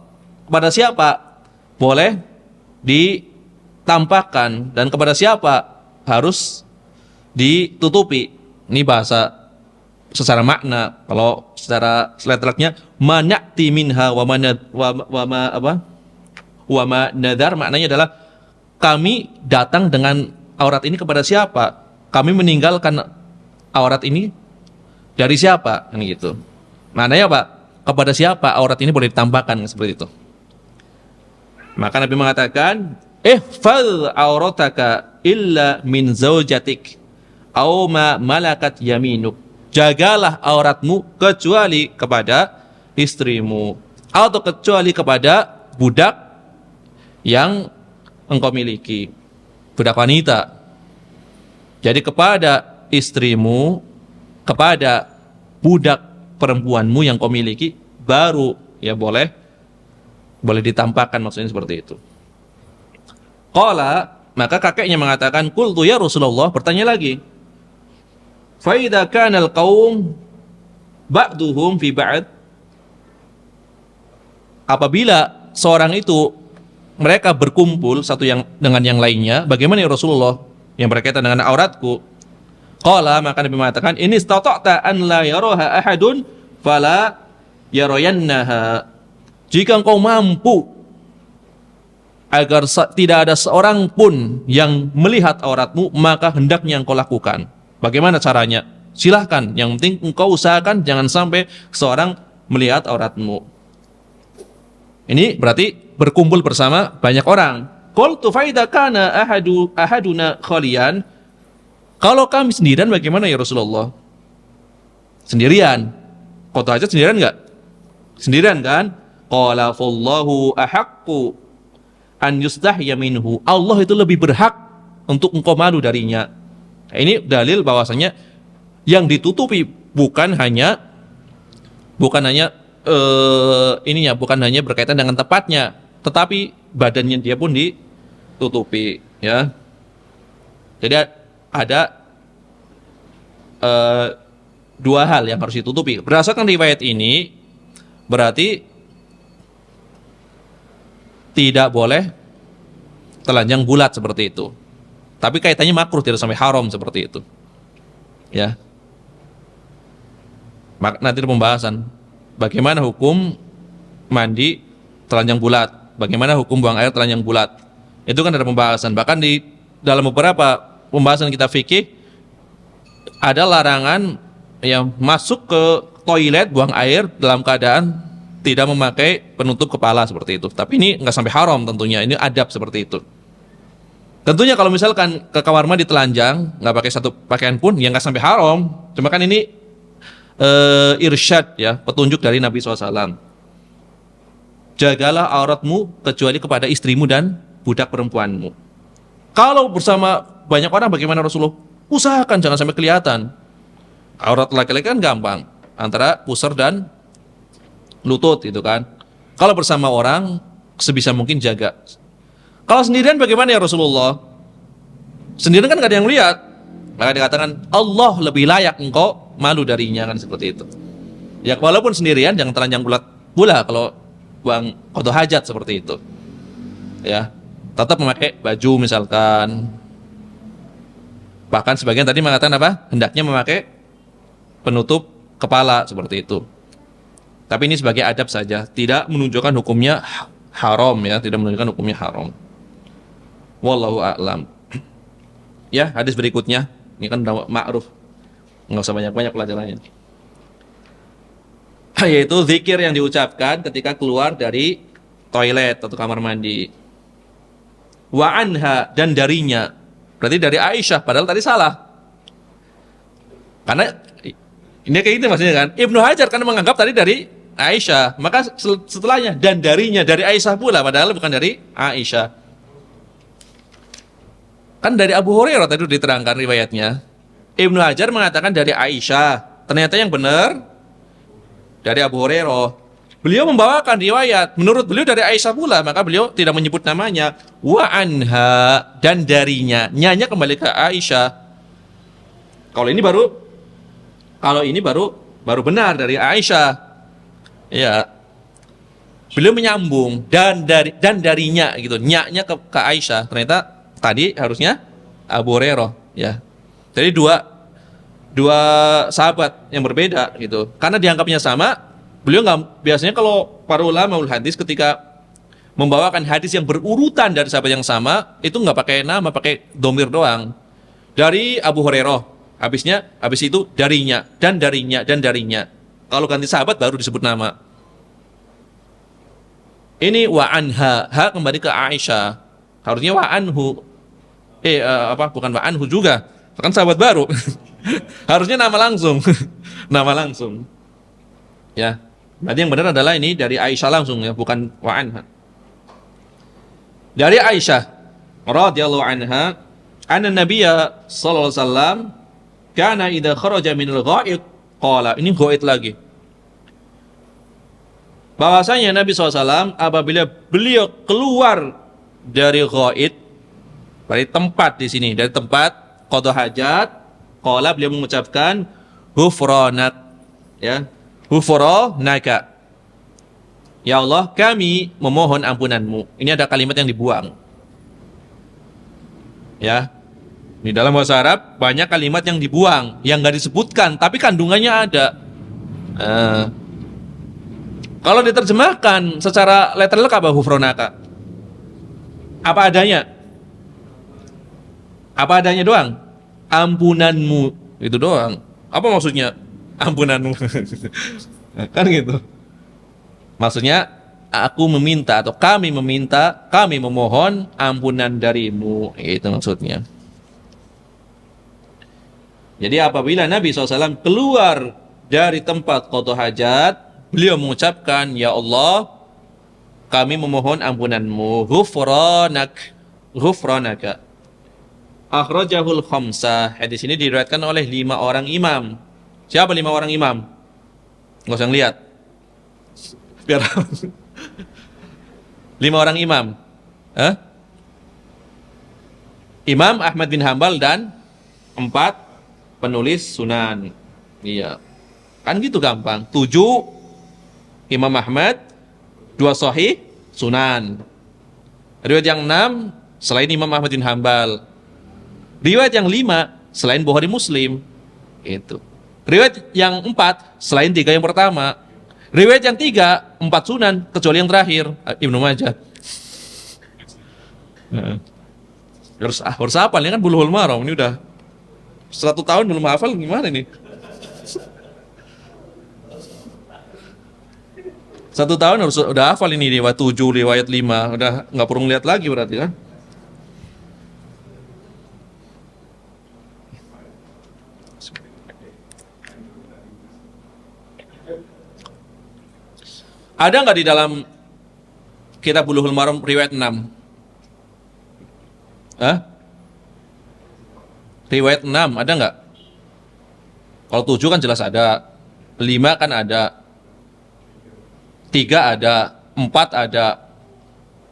kepada siapa boleh ditampakkan dan kepada siapa harus ditutupi. Ini bahasa secara makna. Kalau secara letternya mana'ti minha wa ma nadhar, maknanya adalah kami datang dengan aurat ini kepada siapa, kami meninggalkan aurat ini dari siapa, kan gitu. Maknanya apa? Kepada siapa aurat ini boleh ditampakkan, seperti itu. Maka Nabi mengatakan, ihfaz aurataka illa min zaujatik aw ma malakat yaminuk. Jagalah auratmu kecuali kepada istrimu atau kecuali kepada budak yang engkau miliki, budak wanita. Jadi kepada istrimu, kepada budak perempuanmu yang kau miliki, baru ya boleh ditampakkan, maksudnya seperti itu. Qala, maka kakeknya mengatakan, qultu ya Rasulullah, bertanya lagi. Fa idza kana al-qaum ba'duhum fi ba'd, apabila seorang itu mereka berkumpul satu yang dengan yang lainnya, bagaimana ya Rasulullah yang berkaitan dengan auratku? Qala, maka Nabi mengatakan, ini istata'ta an la yaraha ahadun fala yarayannaha. Jika engkau mampu agar tidak ada seorang pun yang melihat auratmu, maka hendaknya engkau lakukan. Bagaimana caranya? Silahkan, yang penting engkau usahakan jangan sampai seorang melihat auratmu. Ini berarti berkumpul bersama banyak orang. Qultu fa idza kana ahaduna khalian, kalau kami sendirian bagaimana ya Rasulullah? Sendirian. Kau tahu aja sendirian enggak? Sendirian kan? Qala fallahu ahaqqu an yustahya minhu. Allah itu lebih berhak untuk engkau malu darinya. Nah, ini dalil bahwasanya yang ditutupi bukan hanya berkaitan dengan tempatnya, tetapi badannya dia pun ditutupi, ya. Jadi ada dua hal yang harus ditutupi. Berdasarkan riwayat ini, berarti tidak boleh telanjang bulat seperti itu. Tapi kaitannya makruh, tidak sampai haram seperti itu. Ya. Nanti ada pembahasan bagaimana hukum mandi telanjang bulat, bagaimana hukum buang air telanjang bulat. Itu kan ada pembahasan. Bahkan di dalam beberapa pembahasan kita fikih ada larangan yang masuk ke toilet buang air dalam keadaan tidak memakai penutup kepala seperti itu. Tapi ini nggak sampai haram tentunya. Ini adab seperti itu. Tentunya kalau misalkan ke kamar mandi telanjang, nggak pakai satu pakaian pun, ya nggak sampai haram. Cuma kan ini irsyad, ya, petunjuk dari Nabi SAW. Jagalah auratmu kecuali kepada istrimu dan budak perempuanmu. Kalau bersama banyak orang bagaimana Rasulullah? Usahakan jangan sampai kelihatan. Aurat laki-laki kan gampang, antara pusar dan lutut itu kan. Kalau bersama orang sebisa mungkin jaga. Kalau sendirian bagaimana ya Rasulullah? Sendirian kan gak ada yang lihat. Maka dikatakan Allah lebih layak engkau malu darinya, kan seperti itu. Ya walaupun sendirian jangan telanjang bulat pula kalau buang qada hajat seperti itu. Ya, tetap memakai baju misalkan. Bahkan sebagian tadi mengatakan apa? Hendaknya memakai penutup kepala seperti itu. Tapi ini sebagai adab saja, tidak menunjukkan hukumnya haram, ya, tidak menunjukkan hukumnya haram. Wallahu a'lam. Ya, hadis berikutnya, ini kan udah ma'ruf, nggak usah banyak-banyak pelajarannya. Yaitu zikir yang diucapkan ketika keluar dari toilet atau kamar mandi. Wa anha, dan darinya. Berarti dari Aisyah, padahal tadi salah. Karena ini kayak gitu maksudnya kan. Ibnu Hajar karena menganggap tadi dari Aisyah, maka setelahnya dan darinya dari Aisyah pula, padahal bukan dari Aisyah. Kan dari Abu Hurairah tadi diterangkan riwayatnya. Ibnu Hajar mengatakan dari Aisyah, ternyata yang benar dari Abu Hurairah. Beliau membawakan riwayat menurut beliau dari Aisyah pula, maka beliau tidak menyebut namanya. Wa anha, dan darinya, nyanya kembali ke Aisyah. Kalau ini baru benar dari Aisyah. Ya, beliau menyambung dan darinya gitu, nyaknya ke Aisyah. Ternyata tadi harusnya Abu Hurairah, ya. Jadi dua sahabat yang berbeda gitu. Karena dianggapnya sama, beliau nggak, biasanya kalau para ulama hadis ketika membawakan hadis yang berurutan dari sahabat yang sama, itu nggak pakai nama, pakai domir doang. Dari Abu Hurairah, habis itu darinya dan darinya dan darinya. Kalau ganti sahabat baru disebut nama. Ini wa anha, ha kembali ke Aisyah. Harusnya wa anhu. Bukan wa anhu juga. Kan sahabat baru. Harusnya nama langsung. Nama langsung. Ya. Berarti yang benar adalah ini dari Aisyah langsung, ya, bukan wa anha. Dari Aisyah, radhiyallahu anha, anna Nabiyya sallallahu alaihi wasallam kana idza kharaja minal ghaid qala, ini ghaid lagi. Bahwasanya Nabi SAW apabila beliau keluar dari ghaid, dari tempat di sini, dari tempat qada hajat, qala, beliau mengucapkan ghufranak, ya, ghufranaka, ya Allah kami memohon ampunanmu. Ini ada kalimat yang dibuang, ya. Di dalam bahasa Arab banyak kalimat yang dibuang, yang nggak disebutkan, tapi kandungannya ada. Kalau diterjemahkan secara literal apa ghufranaka? Apa adanya? Apa adanya doang? Ampunanmu, itu doang. Apa maksudnya ampunanmu? Kan gitu. Maksudnya aku meminta atau kami meminta, kami memohon ampunan darimu. Itu maksudnya. Jadi apabila Nabi SAW keluar dari tempat qada hajat, beliau mengucapkan, ya Allah kami memohon ampunanmu, ghufranaka. Akhrajahul khamsah. Hadis ini diriwayatkan oleh 5 orang imam. Siapa 5 orang imam? Nggak usah ngeliat. Biar 5 orang imam. Imam Ahmad bin Hambal dan 4 penulis sunan. Iya. Kan gitu gampang. 7 Imam Ahmad, 2 sahih sunan. Riwayat yang 6 selain Imam Ahmad bin Hambal. Riwayat yang 5 selain Bukhari Muslim. Itu. Riwayat yang 4 selain 3 yang pertama. Riwayat yang 3 4 sunan kecuali yang terakhir Ibnu Majah. Harus hafal, ini kan Bulughul Maram, ini udah 1 tahun belum hafal, gimana nih? 1 tahun harus udah hafal ini, riwayat 7, riwayat 5, udah nggak perlu lihat lagi berarti kan? Ada nggak di dalam kitab Bulughul Maram riwayat 6? Riwayat 6 ada nggak? Kalau 7 kan jelas ada, 5 kan ada, 3 ada, 4 ada,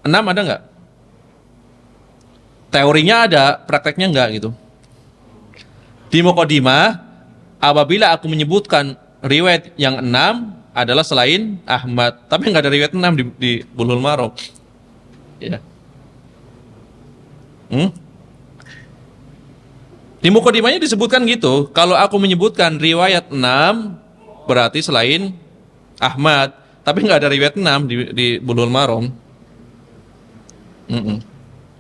6 ada nggak? Teorinya ada, prakteknya nggak gitu. Di Muqaddimah, apabila aku menyebutkan riwayat yang 6 adalah selain Ahmad, tapi nggak ada riwayat 6 di Bulughul Maram. Ya. Di Muqaddimahnya disebutkan gitu. Kalau aku menyebutkan riwayat 6 berarti selain Ahmad, tapi nggak ada riwayat 6 di Bulughul Maram.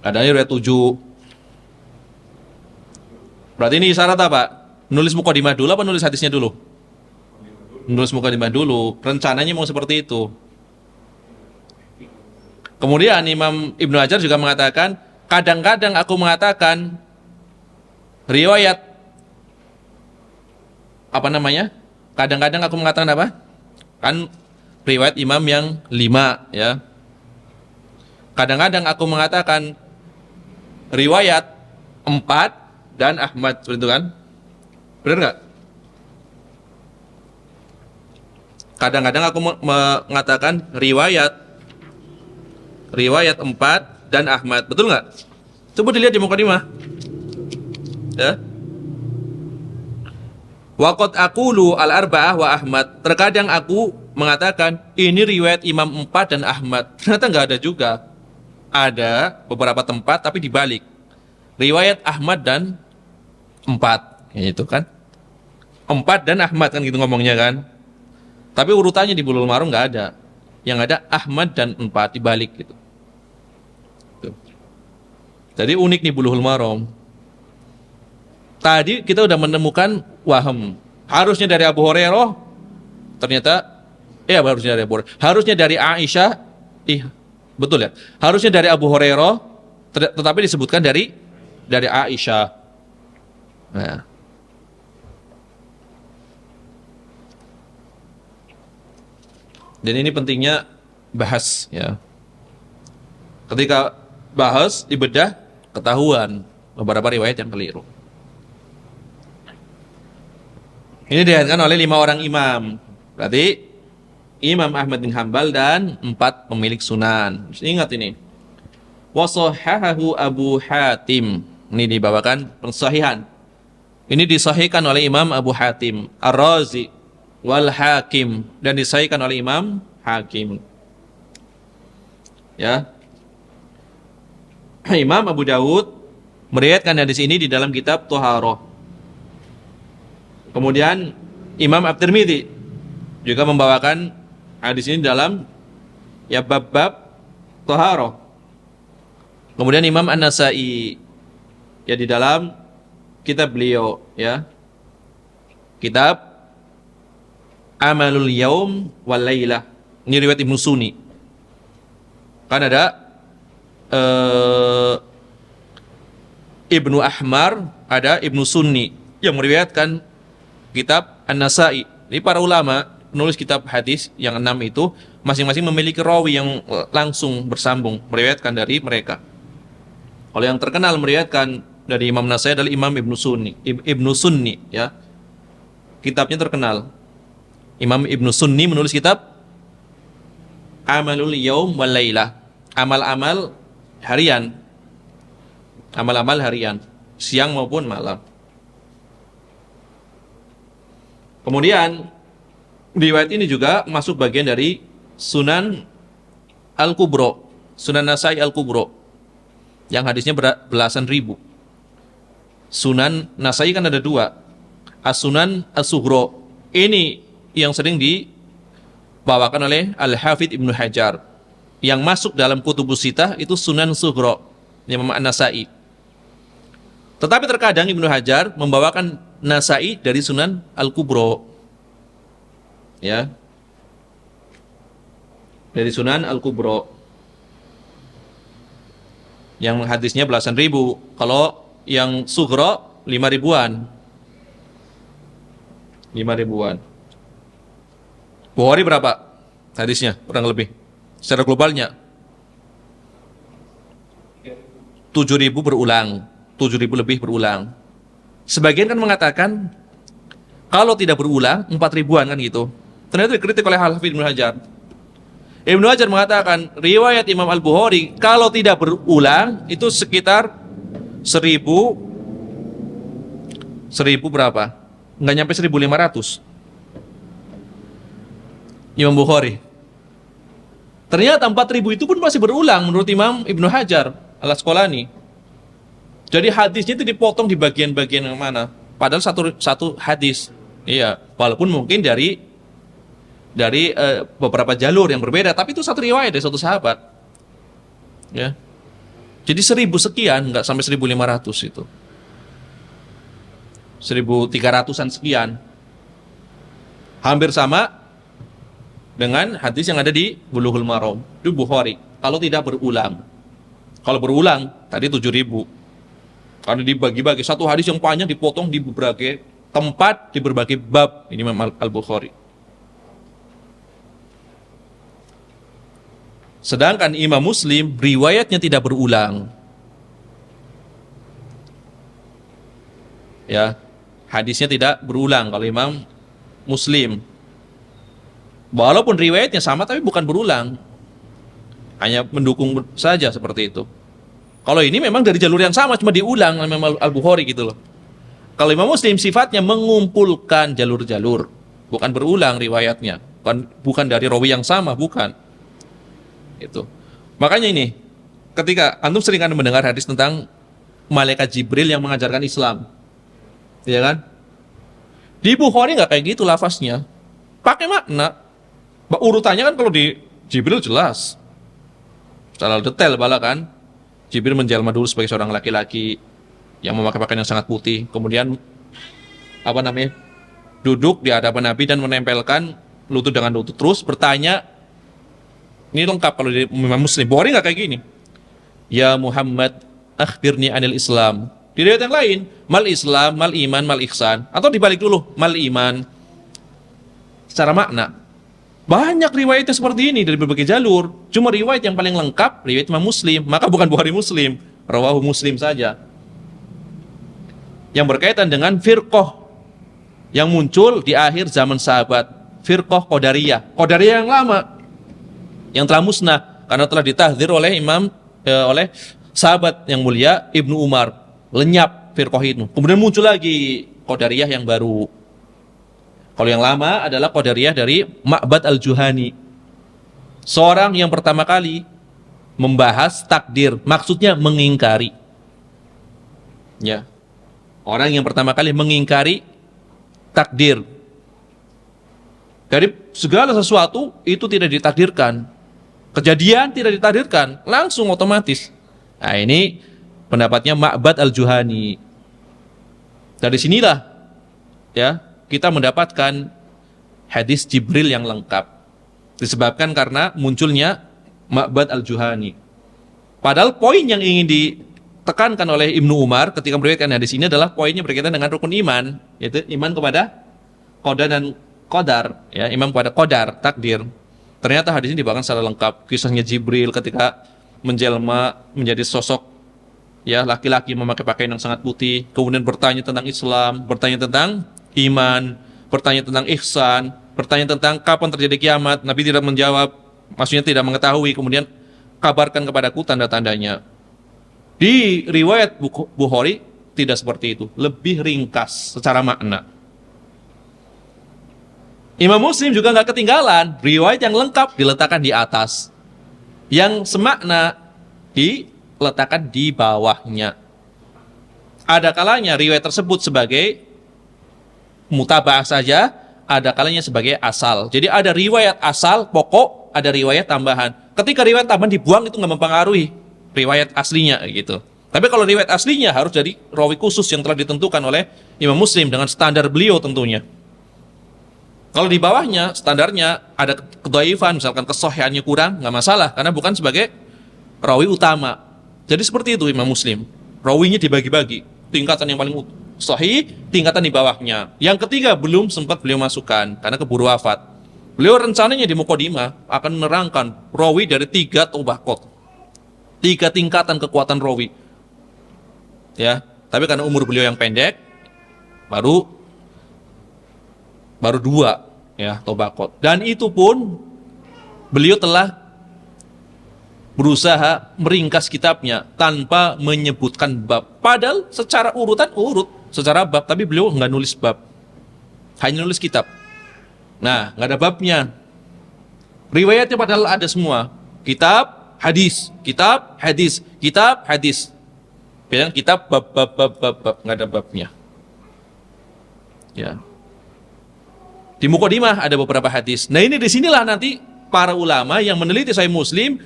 Adanya riwayat 7. Berarti ini syarat apa? Nulis Muqaddimah dulu apa nulis hadisnya dulu? Nulis Muqaddimah dulu. Rencananya mau seperti itu. Kemudian Imam Ibnu Hajar juga mengatakan, kadang-kadang aku mengatakan riwayat kadang-kadang aku mengatakan apa? Kan riwayat imam yang 5 ya. Kadang-kadang aku mengatakan riwayat 4 dan Ahmad, seperti itu kan? Benar nggak? Kadang-kadang aku mengatakan riwayat 4 dan Ahmad, betul nggak? Coba dilihat di Muqaddimah. Ya. Waqad aqulu al-arba'ah wa Ahmad. Terkadang aku mengatakan ini riwayat Imam 4 dan Ahmad. Ternyata nggak ada juga. Ada beberapa tempat tapi dibalik. Riwayat Ahmad dan 4. Itu kan. 4 dan Ahmad kan gitu ngomongnya kan. Tapi urutannya di Bulughul Maram nggak ada. Yang ada Ahmad dan 4 dibalik gitu. Tuh. Jadi unik nih Bulughul Maram. Tadi kita udah menemukan waham. Harusnya dari Abu Hurairah, ternyata harusnya dari Abu Hurairah. Harusnya dari Aisyah, betul ya. Harusnya dari Abu Hurairah, tetapi disebutkan dari Aisyah. Nah. Dan ini pentingnya bahas ya. Ketika bahas dibedah, ketahuan beberapa riwayat yang keliru. Ini diriwayatkan oleh 5 orang imam. Berarti Imam Ahmad bin Hambal dan 4 pemilik sunan. Ingat ini. Wasahahahu Abu Hatim. Ini dibawakan pensahihan. Ini disahihkan oleh Imam Abu Hatim Ar-Razi wal Hakim, dan disahihkan oleh Imam Hakim. Ya. Imam Abu Dawud meriwayatkan hadis ini di dalam kitab Thaharah. Kemudian Imam At-Tirmidzi juga membawakan hadis ini dalam ya bab-bab Thaharah. Kemudian Imam An-Nasa'i ya di dalam kitab beliau, ya, kitab Amalul Yaum wal Lailah. Ini riwayat Ibnu Sunni. Kan ada Ibnu Ahmar, ada Ibnu Sunni yang meriwayatkan kitab An-Nasa'i. Ini para ulama penulis kitab hadis yang 6 itu masing-masing memiliki rawi yang langsung bersambung meriwayatkan dari mereka. Kalau yang terkenal meriwayatkan dari Imam Nasa'i adalah Imam Ibnu Sunni, ya. Kitabnya terkenal. Imam Ibnu Sunni menulis kitab Amalul Yaum wal Lailah. Amal-amal harian. Amal-amal harian, siang maupun malam. Kemudian riwayat ini juga masuk bagian dari Sunan Al-Kubro, Sunan Nasa'i Al-Kubro, yang hadisnya belasan ribu. Sunan Nasa'i kan ada 2, As-Sunan As-Sughra. Ini yang sering dibawakan oleh Al-Hafidh Ibnu Hajar. Yang masuk dalam Kutubus Sittah itu Sunan Sughra, Imam An-Nasa'i. Tetapi terkadang Ibnu Hajar membawakan Nasa'i dari Sunan Al-Kubro, ya, dari Sunan Al-Kubro, yang hadisnya belasan ribu. Kalau yang Sughra 5 ribuan. 5 ribuan. Bukhari berapa hadisnya kurang lebih secara globalnya? 7.000 berulang, 7.000 lebih berulang. Sebagian kan mengatakan kalau tidak berulang 4 ribuan kan gitu. Ternyata dikritik oleh Al-Hafidz Ibnu Hajar. Ibnu Hajar mengatakan riwayat Imam Al-Bukhari kalau tidak berulang itu sekitar 1000 berapa? Nggak nyampe 1.500 Imam Bukhari. Ternyata 4.000 itu pun masih berulang menurut Imam Ibnu Hajar Al-Asqalani. Jadi hadisnya itu dipotong di bagian-bagian yang mana? Padahal satu hadis. Iya, walaupun mungkin dari beberapa jalur yang berbeda, tapi itu satu riwayat dari satu sahabat. Ya. Jadi 1.000 sekian, nggak sampai 1.500 itu. 1.300-an sekian. Hampir sama dengan hadis yang ada di Bulughul Maram. Itu Bukhari. Kalau tidak berulang. Kalau berulang, tadi 7.000. Karena dibagi-bagi. Satu hadis yang panjang dipotong di berbagai tempat, di berbagai bab. Ini Imam Al-Bukhari. Sedangkan Imam Muslim riwayatnya tidak berulang. Ya, hadisnya tidak berulang kalau Imam Muslim. Walaupun riwayatnya sama tapi bukan berulang. Hanya mendukung saja seperti itu. Kalau ini memang dari jalur yang sama cuma diulang oleh Imam Al-Bukhari gitu loh. Kalau Imam Muslim sifatnya mengumpulkan jalur-jalur, bukan berulang riwayatnya. Bukan dari rawi yang sama, bukan. Itu. Makanya ini, ketika antum sering kan mendengar hadis tentang malaikat Jibril yang mengajarkan Islam, ya kan? Di Bukhari nggak kayak gitu lafaznya, pakai makna. Urutannya kan kalau di Jibril jelas, secara detail bala kan. Jibril menjelma dulu sebagai seorang laki-laki yang memakai pakaian yang sangat putih, kemudian duduk di hadapan Nabi dan menempelkan lutut dengan lutut, terus bertanya. Ini lengkap kalau di Imam Muslim. Bukhari nggak kayak gini. Ya Muhammad, akhbirni anil Islam. Di riwayat yang lain, mal Islam, mal iman, mal ihsan. Atau dibalik dulu, mal iman. Secara makna. Banyak riwayatnya seperti ini dari berbagai jalur. Cuma riwayat yang paling lengkap, riwayat Imam Muslim. Maka bukan Bukhari Muslim. Rawahu Muslim saja. Yang berkaitan dengan firqah yang muncul di akhir zaman sahabat, firqah Qadariyah. Qadariyah yang lama, yang telah musnah karena telah ditahdzir oleh oleh sahabat yang mulia Ibnu Umar. Lenyap firqah itu. Kemudian muncul lagi Qadariyah yang baru. Kalau yang lama adalah Qadariyah dari Ma'bad al-Juhani. Seorang yang pertama kali membahas takdir, maksudnya mengingkari. Ya. Orang yang pertama kali mengingkari takdir. Dari segala sesuatu itu tidak ditakdirkan. Kejadian tidak ditakdirkan, langsung otomatis. Nah, ini pendapatnya Ma'bad al-Juhani. Dari sinilah ya, kita mendapatkan hadis Jibril yang lengkap. Disebabkan karena munculnya Ma'bad al-Juhani. Padahal poin yang ingin ditekankan oleh Ibnu Umar ketika meriwayatkan hadis ini adalah poinnya berkaitan dengan rukun iman, yaitu iman kepada qada dan qadar, ya, iman kepada qadar, takdir. Ternyata hadis ini dibawakan secara lengkap. Kisahnya Jibril ketika menjelma menjadi sosok ya laki-laki memakai pakaian yang sangat putih, kemudian bertanya tentang Islam, bertanya tentang iman, bertanya tentang ihsan, bertanya tentang kapan terjadi kiamat. Nabi tidak menjawab, maksudnya tidak mengetahui, kemudian kabarkan kepadaku tanda-tandanya. Di riwayat Bukhari tidak seperti itu, lebih ringkas secara makna. Imam Muslim juga nggak ketinggalan, riwayat yang lengkap diletakkan di atas, yang semakna diletakkan di bawahnya. Ada kalanya riwayat tersebut sebagai mutaba'ah saja, ada kalanya sebagai asal. Jadi ada riwayat asal pokok, ada riwayat tambahan. Ketika riwayat tambahan dibuang itu nggak mempengaruhi riwayat aslinya gitu. Tapi kalau riwayat aslinya harus jadi rawi khusus yang telah ditentukan oleh Imam Muslim dengan standar beliau tentunya. Kalau di bawahnya standarnya ada kedhaifan, misalkan kesahihannya kurang, nggak masalah karena bukan sebagai rawi utama. Jadi seperti itu Imam Muslim. Rawinya dibagi-bagi, tingkatan yang paling sahih, tingkatan di bawahnya. Yang ketiga belum sempat beliau masukkan karena keburu wafat. Beliau rencananya di Muqaddimah akan menerangkan rawi dari 3 tabaqat. 3 tingkatan kekuatan rawi. Ya, tapi karena umur beliau yang pendek baru 2 ya tabaqat. Dan itu pun beliau telah berusaha meringkas kitabnya tanpa menyebutkan bab. Padahal secara urutan secara bab, tapi beliau nggak nulis bab, hanya nulis kitab. Nah, nggak ada babnya. Riwayatnya padahal ada semua. Kitab, hadis, kitab, hadis, kitab, hadis. Bilang kitab bab, nggak ada babnya. Ya. Di Muqaddimah ada beberapa hadis. Nah, ini disinilah nanti para ulama yang meneliti Sahih Muslim,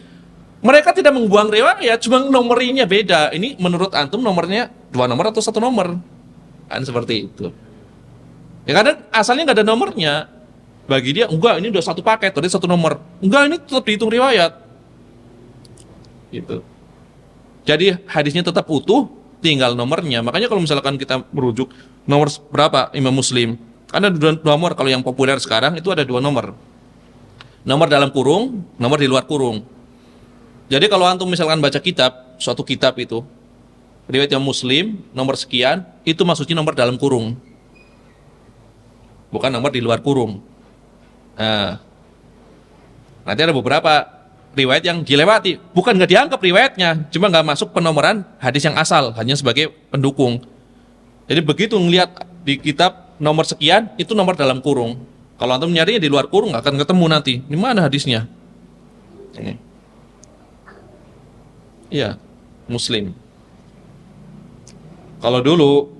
mereka tidak membuang riwayat, cuma nomornya beda. Ini menurut antum nomornya 2 nomor atau 1 nomor? Kan seperti itu. Ya kadang asalnya nggak ada nomornya. Bagi dia, enggak, ini udah 1 paket, tadi 1 nomor. Enggak, ini tetap dihitung riwayat. Gitu. Jadi hadisnya tetap utuh, tinggal nomornya. Makanya kalau misalkan kita merujuk nomor berapa Imam Muslim, ada 2 nomor. Kalau yang populer sekarang itu ada 2 nomor. Nomor dalam kurung, nomor di luar kurung. Jadi kalau antum misalkan baca kitab, suatu kitab itu, riwayat Imam Muslim, nomor sekian, itu maksudnya nomor dalam kurung. Bukan nomor di luar kurung. Nah, nanti ada beberapa riwayat yang dilewati. Bukan nggak dianggap riwayatnya, cuma nggak masuk penomoran hadis yang asal, hanya sebagai pendukung. Jadi begitu ngelihat di kitab nomor sekian, itu nomor dalam kurung. Kalau antum nyarinya di luar kurung, nggak akan ketemu nanti. Di mana hadisnya? Ini. Iya, Muslim. Kalau dulu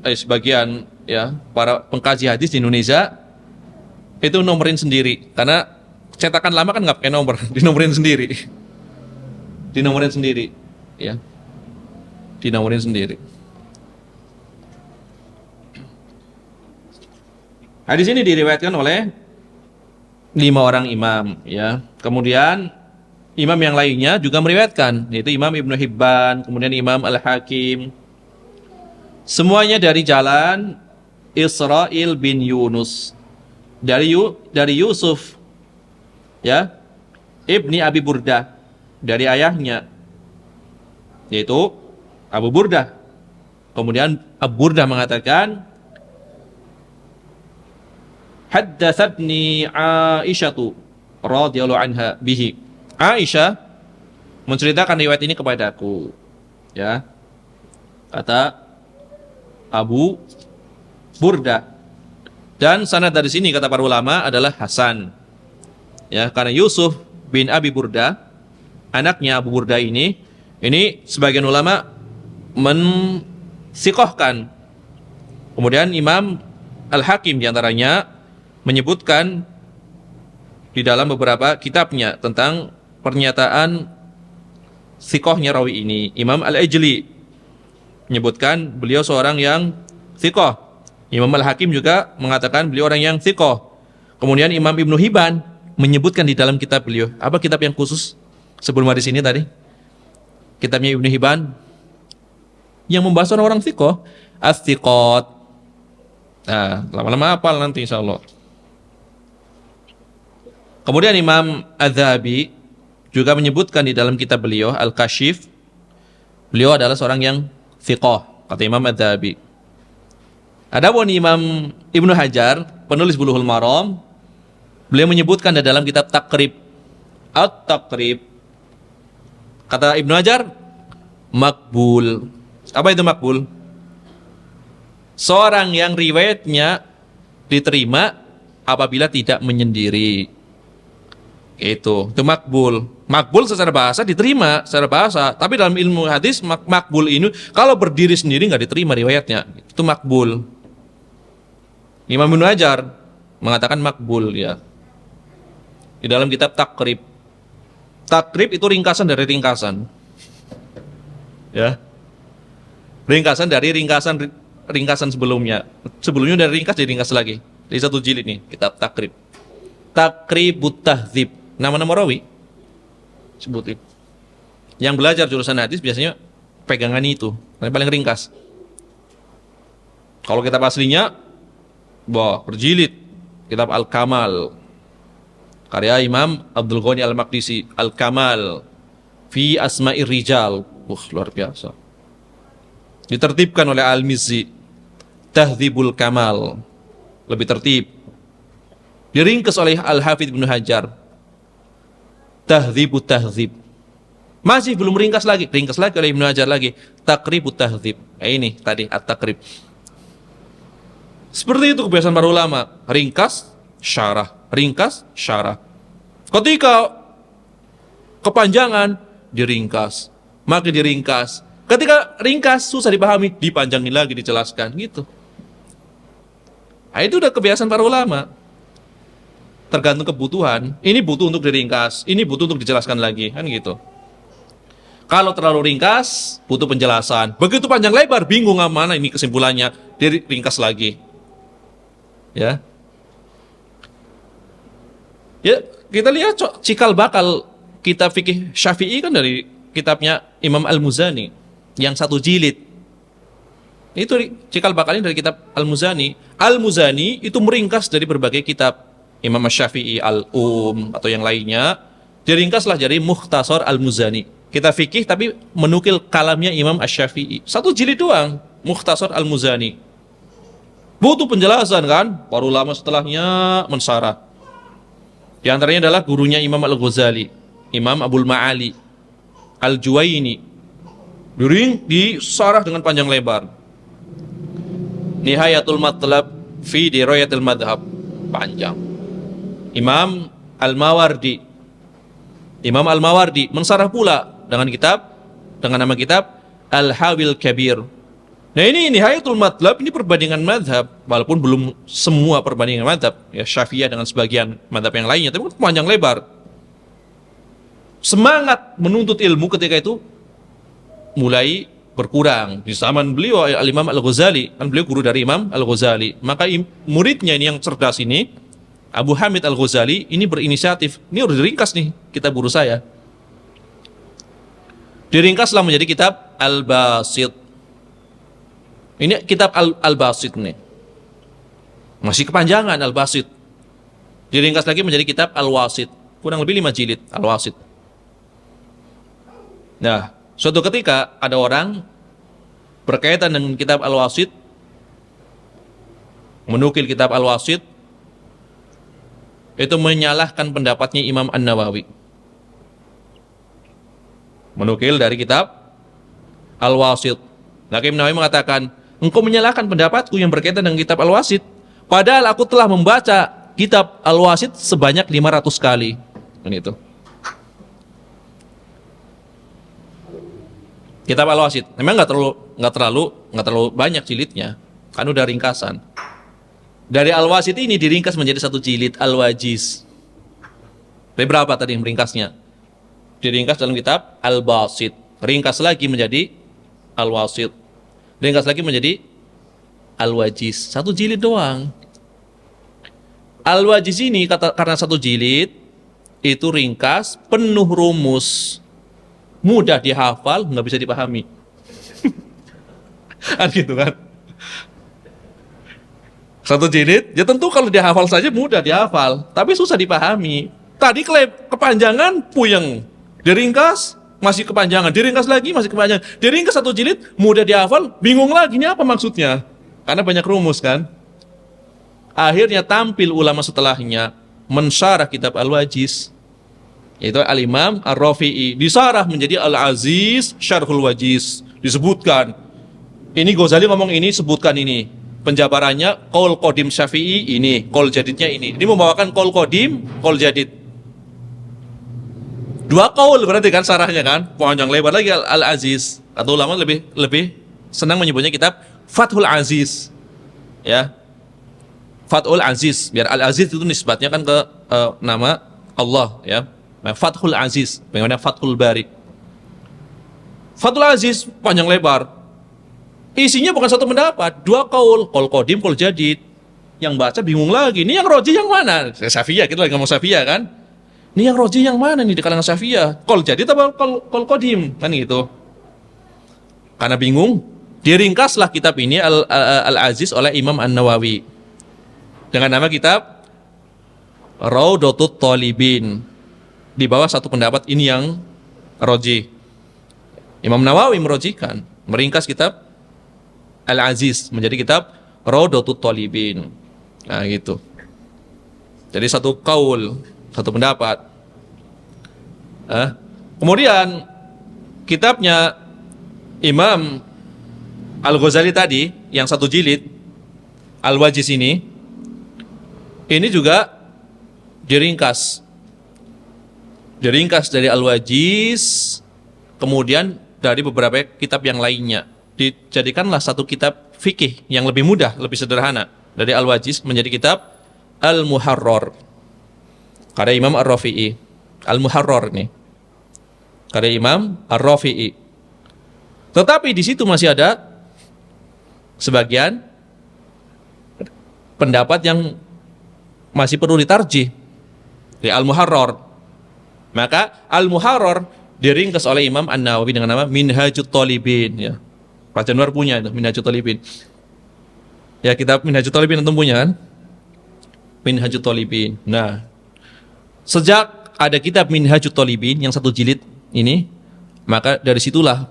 sebagian ya para pengkaji hadis di Indonesia itu nomorin sendiri, karena cetakan lama kan nggak pakai nomor, dinomorin sendiri, dinomorin sendiri, ya, dinomorin sendiri. Hadis ini diriwayatkan oleh 5 orang imam, ya. Kemudian imam yang lainnya juga meriwayatkan, yaitu Imam Ibnu Hibban, kemudian Imam Al-Hakim. Semuanya dari jalan Israil bin Yunus, dari Yusuf, ya, Ibni Abi Burdah, dari ayahnya, yaitu Abu Burdah. Kemudian Abu Burdah mengatakan, haddatsatni Aisyatu radhiyallahu anha bihi. Aisyah menceritakan riwayat ini kepadaku. Ya. Kata Abu Burdah. Dan sanad dari sini kata para ulama adalah Hasan. Ya, karena Yusuf bin Abi Burdah, anaknya Abu Burdah ini sebagian ulama mensikohkan. Kemudian Imam Al-Hakim diantaranya menyebutkan di dalam beberapa kitabnya tentang pernyataan sikohnya rawi ini. Imam Al-Ajli menyebutkan beliau seorang yang sikoh. Imam Al-Hakim juga mengatakan beliau orang yang sikoh. Kemudian Imam Ibnu Hibban menyebutkan di dalam kitab beliau. Apa kitab yang khusus sebelum hadis ini tadi? Kitabnya Ibnu Hibban yang membahas orang-orang sikoh, as-siqat. Nah, lama-lama hafal nanti insyaallah. Kemudian Imam Az-Zahabi juga menyebutkan di dalam kitab beliau Al-Kashif, beliau adalah seorang yang thiqah, kata Imam Az-Zahabi. Adapun Imam Ibnu Hajar, penulis Bulughul Maram, beliau menyebutkan di dalam kitab Taqrib, At-Taqrib, kata Ibnu Hajar, makbul. Apa itu makbul? Seorang yang riwayatnya diterima apabila tidak menyendiri. Itu makbul. Makbul secara bahasa diterima secara bahasa, tapi dalam ilmu hadis makbul ini kalau berdiri sendiri nggak diterima riwayatnya. Itu makbul. Imam Ibnu Hajar mengatakan makbul ya. Di dalam kitab Taqrib. Taqrib itu ringkasan dari ringkasan. Ya. Ringkasan dari ringkasan sebelumnya. Sebelumnya dari ringkas jadi ringkas lagi. Di satu jilid nih, kitab Taqrib. Taqribut Tahdzib. Nama-nama rawi sebutin. Yang belajar jurusan hadis biasanya pegangan itu, yang paling ringkas. Kalau kitab aslinya, berjilid. Kitab Al-Kamal, karya Imam Abdul Ghani Al-Maqdisi, Al-Kamal fi Asma'ir Rijal. Luar biasa. Ditertibkan oleh Al-Mizzi, Tahdzibul Kamal, lebih tertib. Diringkas oleh Al-Hafidz Ibnu Hajar, Tahdzibut Tahdzib. Masih belum ringkas lagi oleh Ibnu Hajar lagi, Taqribut Tahdzib. Ini tadi At-Taqrib. Seperti itu kebiasaan para ulama, ringkas, syarah, ringkas, syarah. Ketika kepanjangan diringkas, makin diringkas. Ketika ringkas susah dipahami, dipanjangin lagi, dijelaskan gitu. Nah, itu udah kebiasaan para ulama. Tergantung kebutuhan. Ini butuh untuk diringkas, ini butuh untuk dijelaskan lagi, kan gitu. Kalau terlalu ringkas, butuh penjelasan. Begitu panjang lebar, bingung mana ini kesimpulannya, diringkas lagi. Ya. Ya, kita lihat cikal bakal kitab fikih Syafi'i kan dari kitabnya Imam Al-Muzani yang satu jilid. Itu cikal bakalnya dari kitab Al-Muzani. Al-Muzani itu meringkas dari berbagai kitab. Imam Syafi'i atau yang lainnya diringkaslah jadi Mukhtasar Al-Muzani. Kita fikih tapi menukil kalamnya Imam Asy-Syafi'i. Satu jilid doang, Mukhtasar Al-Muzani. Butuh penjelasan kan? Para ulama setelahnya mensarah. Di antaranya adalah gurunya Imam Al-Ghazali, Imam Abul Ma'ali Al-Juwaini. Disarah dengan panjang lebar. Nihayatul Matlab fi Dirayatil Madhab, panjang. Imam Al-Mawardi mensarah pula dengan nama kitab Al-Hawil Kabir. Nah, ini Nihayatul Matlab, ini perbandingan madhab, walaupun belum semua perbandingan madhab, ya Syafi'iyah dengan sebagian madhab yang lainnya, tapi panjang lebar. Semangat menuntut ilmu ketika itu mulai berkurang. Di zaman beliau Al-Imam Al-Ghazali, kan beliau guru dari Imam Al-Ghazali, maka muridnya ini yang cerdas ini, Abu Hamid Al-Ghazali, ini berinisiatif, ini harus diringkas nih kitab guru saya. Diringkaslah menjadi kitab Al-Basit. Ini kitab Al-Basit nih. Masih kepanjangan Al-Basit. Diringkas lagi menjadi kitab Al-Wasit. Kurang lebih 5 jilid Al-Wasit. Nah, suatu ketika ada orang berkaitan dengan kitab Al-Wasit, menukil kitab Al-Wasit, itu menyalahkan pendapatnya Imam An-Nawawi. Menukil dari kitab Al-Wasit. Imam Nawawi mengatakan, engkau menyalahkan pendapatku yang berkaitan dengan kitab Al-Wasit, padahal aku telah membaca kitab Al-Wasit sebanyak 500 kali. Dan itu. Kitab Al-Wasit memang nggak terlalu banyak jilidnya, kan udah ringkasan. Dari Al-Wasit ini diringkas menjadi satu jilid Al-Wajiz. Dari berapa tadi yang meringkasnya? Diringkas dalam kitab Al-Basit. Ringkas lagi menjadi Al-Wasit. Ringkas lagi menjadi Al-Wajiz. Satu jilid doang. Al-Wajiz ini karena satu jilid, itu ringkas, penuh rumus, mudah dihafal, nggak bisa dipahami. Kan gitu kan? Satu jilid, ya tentu kalau dihafal saja mudah dihafal, tapi susah dipahami. Tadi kepanjangan, puyeng. Diringkas, masih kepanjangan. Diringkas lagi, masih kepanjangan. Diringkas satu jilid, mudah dihafal, bingung lagi, ini apa maksudnya? Karena banyak rumus kan? Akhirnya tampil ulama setelahnya, mensyarah kitab Al-Wajiz. Yaitu Al-Imam Ar-Rafi'i. Disarah menjadi Al-Aziz Syarhul Wajiz. Disebutkan. Ini Ghazali ngomong ini, sebutkan ini. Penjabarannya qaul qadim Syafi'i ini, qaul jadidnya ini. Ini membawakan qaul qadim, qaul jadid. Dua qaul berarti kan sarahnya kan? Panjang lebar lagi Al-Aziz. Atau ulama lebih senang menyebutnya kitab Fathul Aziz. Ya. Fathul Aziz. Biar Al-Aziz itu nisbatnya kan ke nama Allah ya. Nah, Fathul Aziz, bagaimana Fathul Bari. Fathul Aziz panjang lebar. Isinya bukan satu pendapat, dua qaul qadim, qaul jadid. Yang baca bingung lagi, ini yang roji yang mana? Syafi'iyah, kita lagi ngomong Syafi'iyah kan? Ini yang roji yang mana nih di kalangan Syafi'iyah? Qaul jadid atau qaul qadim? Kan gitu. Karena bingung, diringkaslah kitab ini Al-Aziz oleh Imam An-Nawawi dengan nama kitab Raudhatut Thalibin. Di bawah satu pendapat ini yang roji. Imam Nawawi merojikan, meringkas kitab Al-Aziz menjadi kitab Raudhatut Thalibin. Nah gitu. Jadi satu kaul, satu pendapat. Kemudian kitabnya Imam Al-Ghazali tadi yang satu jilid Al-Wajiz ini juga diringkas dari Al-Wajiz, kemudian dari beberapa kitab yang lainnya. Dijadikanlah satu kitab fikih yang lebih mudah, lebih sederhana. Dari Al-Wajiz menjadi kitab Al-Muharrar karya Imam Ar-Rafi'i. Al-Muharrar nih karya Imam Ar-Rafi'i. Tetapi di situ masih ada sebagian pendapat yang masih perlu ditarjih di Al-Muharrar. Maka Al-Muharrar diringkas oleh Imam An-Nawawi dengan nama Minhajut Thalibin ya. Pak Januar punya itu Minhajut Thalibin. Ya, kitab Minhajut Thalibin antum punya kan? Minhajut Thalibin. Nah, sejak ada kitab Minhajut Thalibin yang satu jilid ini, maka dari situlah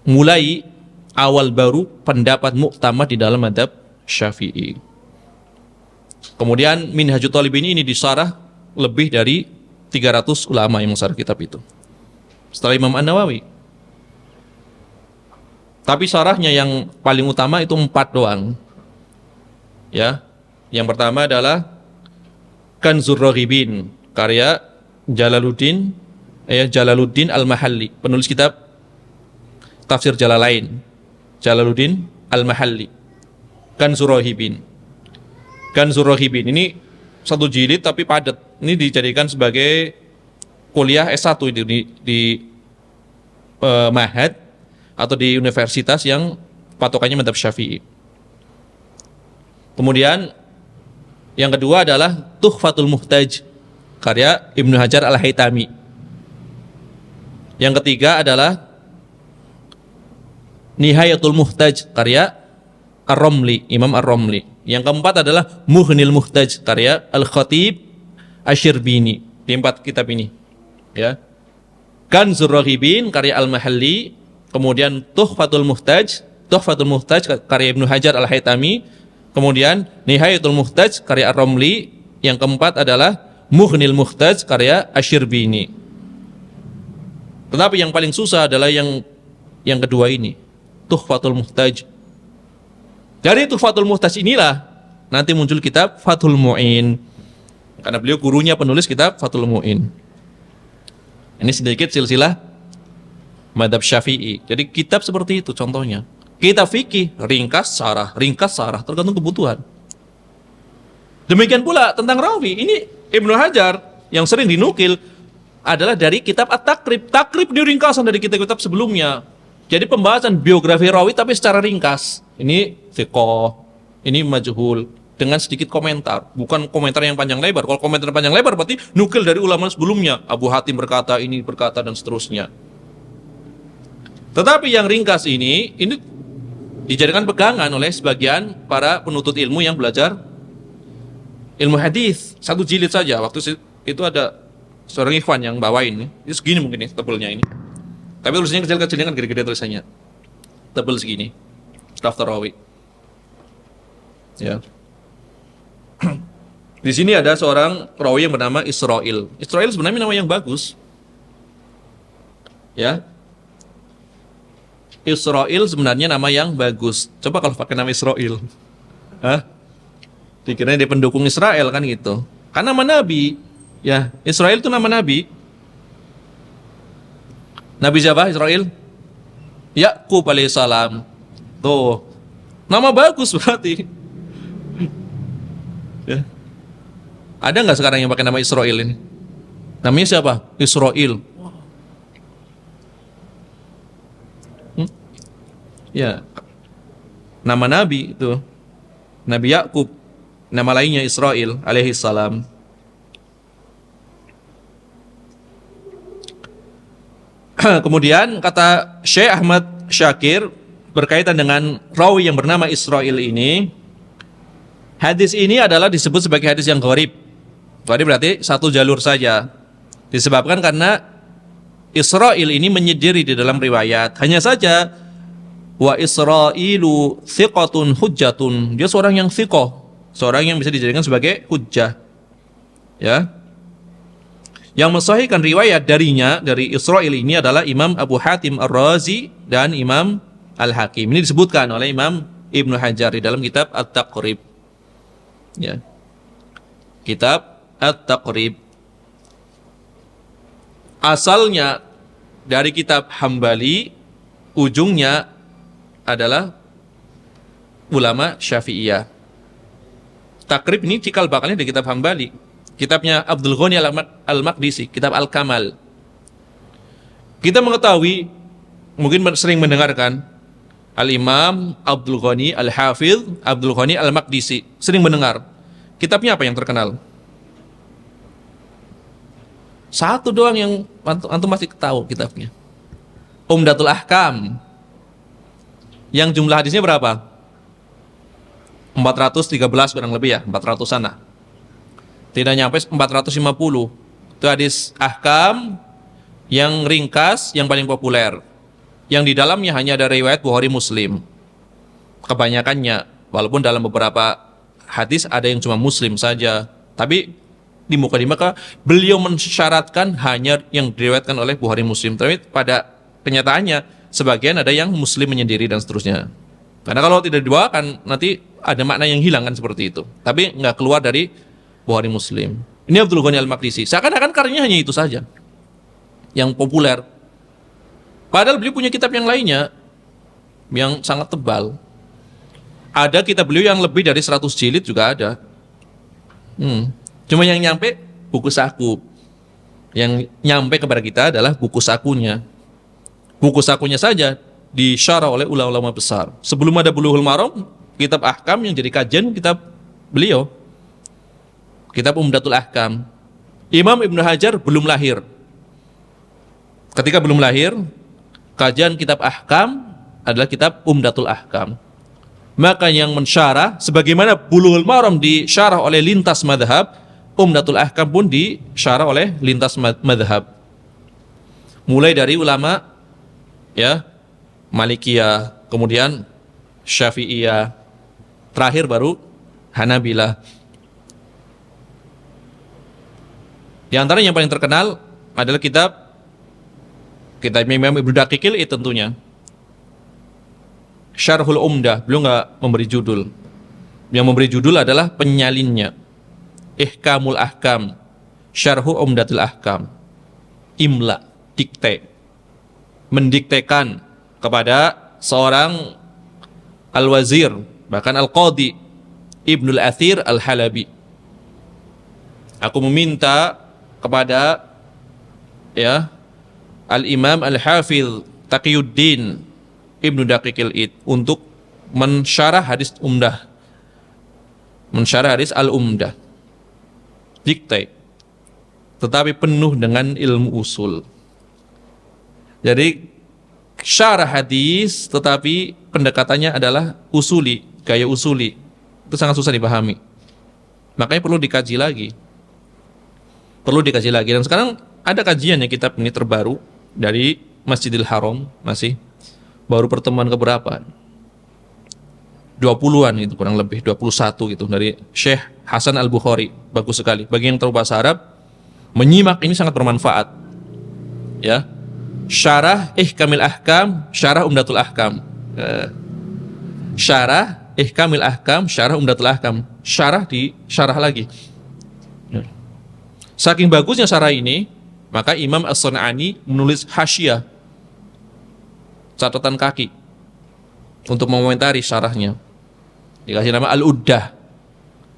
mulai awal baru pendapat muktamad di dalam mazhab Syafi'i. Kemudian Minhajut Thalibin ini disarah lebih dari 300 ulama yang mensarah kitab itu. Setelah Imam An-Nawawi. Tapi sarahnya yang paling utama itu 4 doang. Ya. Yang pertama adalah Kanzur Raghibin karya Jalaluddin Al-Mahalli, penulis kitab Tafsir Jalalain. Jalaluddin Al-Mahalli. Kanzur Raghibin. Kanzur Raghibin ini satu jilid tapi padat. Ini dijadikan sebagai kuliah S1 di Mahad atau di universitas yang patokannya mazhab Syafi'i. Kemudian yang kedua adalah Tuhfatul Muhtaj karya Ibnu Hajar Al-Haytami. Yang ketiga adalah Nihayatul Muhtaj karya Ar-Ramli, Imam Ar-Ramli. Yang keempat adalah Mughnil Muhtaj karya Al-Khatib Asy-Syirbini. Di 4 kitab ini ya. Kanzur Raghibin karya Al-Mahalli, kemudian Tuhfatul Muhtaj karya Ibnu Hajar Al-Haytami, kemudian Nihayatul Muhtaj karya Ar-Ramli, yang keempat adalah Mughnil Muhtaj karya Asy-Syirbini. Tetapi yang paling susah adalah yang kedua ini, Tuhfatul Muhtaj. Dari Tuhfatul Muhtaj inilah nanti muncul kitab Fathul Mu'in, karena beliau gurunya penulis kitab Fathul Mu'in. Ini sedikit silsilah Madhab Syafi'i. Jadi kitab seperti itu contohnya. Kitab fikih, ringkas sarah, tergantung kebutuhan. Demikian pula tentang rawi. Ini Ibnu Hajar yang sering dinukil adalah dari kitab At-Taqrib. Takrib di ringkasan dari kitab-kitab sebelumnya. Jadi pembahasan biografi rawi tapi secara ringkas. Ini thiqah, ini majhul, dengan sedikit komentar. Bukan komentar yang panjang lebar. Kalau komentar panjang lebar berarti nukil dari ulama sebelumnya. Abu Hatim berkata, ini berkata, dan seterusnya. Tetapi yang ringkas ini dijadikan pegangan oleh sebagian para penuntut ilmu yang belajar ilmu hadis. Satu jilid saja. Waktu itu ada seorang ikhwan yang bawain. Ini segini mungkin nih tebelnya ini. Tapi tulisannya kecil-kecil kan, gede-gede tulisannya. Tebel segini. Daftar rawi. Ya. Di sini ada seorang rawi yang bernama Israil. Israil sebenarnya nama yang bagus. Ya. Israil sebenarnya nama yang bagus. Coba kalau pakai nama Israil. Hah? Dikiranya dia pendukung Israel kan gitu. Kan nama nabi. Ya, Israil itu nama nabi. Nabi siapa Israil? Yaqub alaihissalam. Tuh. Nama bagus berarti. Ya. Ada nggak sekarang yang pakai nama Israil ini? Namanya siapa? Israil. Ya, nama Nabi itu Nabi Yaqub, nama lainnya Israil alaihi salam. Kemudian kata Syekh Ahmad Syakir berkaitan dengan rawi yang bernama Israil ini, hadis ini adalah disebut sebagai hadis yang gharib. Gharib berarti satu jalur saja. Disebabkan karena Israil ini menyendiri di dalam riwayat. Hanya saja wa Israilu thiqatun hujjatun. Dia seorang yang thiqah, seorang yang bisa dijadikan sebagai hujjah. Ya. Yang mensahihkan riwayat darinya dari Israil ini adalah Imam Abu Hatim Ar-Razi dan Imam Al-Hakim. Ini disebutkan oleh Imam Ibnu Hajar di dalam kitab At-Taqrib. Ya. Kitab At-Taqrib. Asalnya dari kitab Hambali, ujungnya adalah ulama Syafi'iyah. Takrib ini cikal bakalnya di kitab Hambali. Kitabnya Abdul Ghani Al-Maqdisi, kitab Al-Kamal. Kita mengetahui, mungkin sering mendengarkan Al-Imam Abdul Ghani Al-Hafidh Abdul Ghani Al-Maqdisi. Sering mendengar. Kitabnya apa yang terkenal? Satu doang yang antum masih tahu kitabnya. Umdatul Ahkam. Yang jumlah hadisnya berapa? 413 kurang lebih ya, 400-an lah. Tidak nyampe 450. Itu hadis ahkam yang ringkas, yang paling populer. Yang di dalamnya hanya ada riwayat Bukhari Muslim. Kebanyakannya, walaupun dalam beberapa hadis ada yang cuma Muslim saja. Tapi di mukadimah beliau mensyaratkan hanya yang diriwayatkan oleh Bukhari Muslim. Tapi pada kenyataannya sebagian ada yang Muslim menyendiri dan seterusnya. Karena kalau tidak dibawakan nanti ada makna yang hilang kan seperti itu. Tapi nggak keluar dari Bukhari Muslim. Ini Abdul Ghani Al-Maqdisi. Seakan-akan karyanya hanya itu saja yang populer. Padahal beliau punya kitab yang lainnya yang sangat tebal. Ada kitab beliau yang lebih dari 100 jilid juga ada. Cuma yang nyampe buku saku. Yang nyampe kepada kita adalah buku sakunya. Buku sakunya saja disyarah oleh ulama-ulama besar. Sebelum ada Bulughul Maram, kitab Ahkam yang jadi kajian kitab beliau. Kitab Umdatul Ahkam. Imam Ibnu Hajar belum lahir. Ketika belum lahir, kajian kitab Ahkam adalah kitab Umdatul Ahkam. Maka yang mensyarah, sebagaimana Bulughul Maram disyarah oleh lintas madhab, Umdatul Ahkam pun disyarah oleh lintas madhab. Mulai dari ulama ya Malikiyah, kemudian Syafi'iyah, terakhir baru Hanabilah. Di antara yang paling terkenal adalah kitab Imam Ibnu Daqiqil tentunya. Syarhul Umdah, beliau nggak memberi judul. Yang memberi judul adalah penyalinnya. Ihkamul Ahkam, Syarhu Umdatul Ahkam. Imla, dikte. Mendiktekan kepada seorang Al-Wazir, bahkan Al-Qadi Ibnul Athir Al-Halabi. Aku meminta kepada Al-Imam Al-Hafidh Taqiyuddin Ibnu Daqiqil Id untuk mensyarah hadis Umdah, mensyarah hadis Al-Umdah, dikte, tetapi penuh dengan ilmu usul. Jadi syarah hadis tetapi pendekatannya adalah usuli, gaya usuli. Itu sangat susah dipahami. Makanya perlu dikaji lagi. Dan sekarang ada kajiannya kitab ini terbaru dari Masjidil Haram, masih baru pertemuan keberapa? 20-an itu kurang lebih, 21 gitu, dari Syekh Hasan Al-Bukhari. Bagus sekali. Bagi yang tahu bahasa Arab, menyimak ini sangat bermanfaat. Ya. Syarah Ihkamil Ahkam, Syarah Umdatul Ahkam. Syarah Ihkamil Ahkam, Syarah Umdatul Ahkam. Syarah lagi. Saking bagusnya syarah ini, maka Imam As-Sun'ani menulis hasyiah, catatan kaki, untuk mengomentari syarahnya. Dikasih nama Al-Uddah.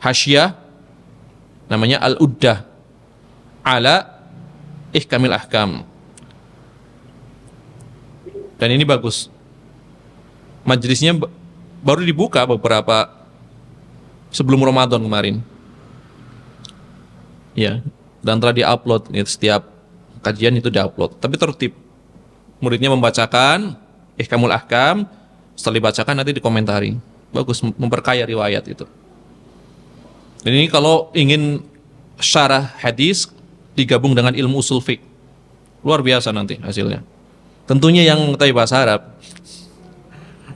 Hasyiah namanya Al-Uddah ala Ihkamil Ahkam. Dan ini bagus. Majelisnya baru dibuka beberapa sebelum Ramadan kemarin. Ya, dan telah diupload. Setiap kajian itu diupload. Tapi tertib. Muridnya membacakan Ihkamul Ahkam, setelah dibacakan nanti dikomentari. Bagus, memperkaya riwayat itu. Dan ini kalau ingin syarah hadis digabung dengan ilmu usul fiqh, luar biasa nanti hasilnya. Tentunya yang mengetahui bahasa Arab.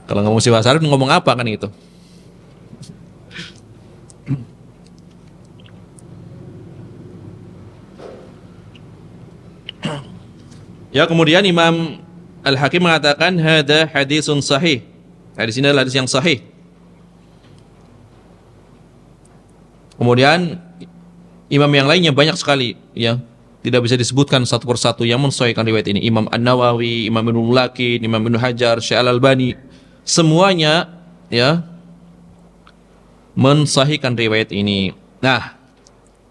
Kalau nggak mesti bahasa Arab ngomong apa kan itu. Ya, kemudian Imam Al-Hakim mengatakan hada hadisun sahih. Hadis ini adalah hadis yang sahih. Kemudian imam yang lainnya banyak sekali, ya. Tidak bisa disebutkan satu persatu yang mensahihkan riwayat ini. Imam An-Nawawi, Imam Ibnu Mulakin, Imam Ibnu Hajar, Syekh Al-Albani, semuanya ya mensahihkan riwayat ini. Nah,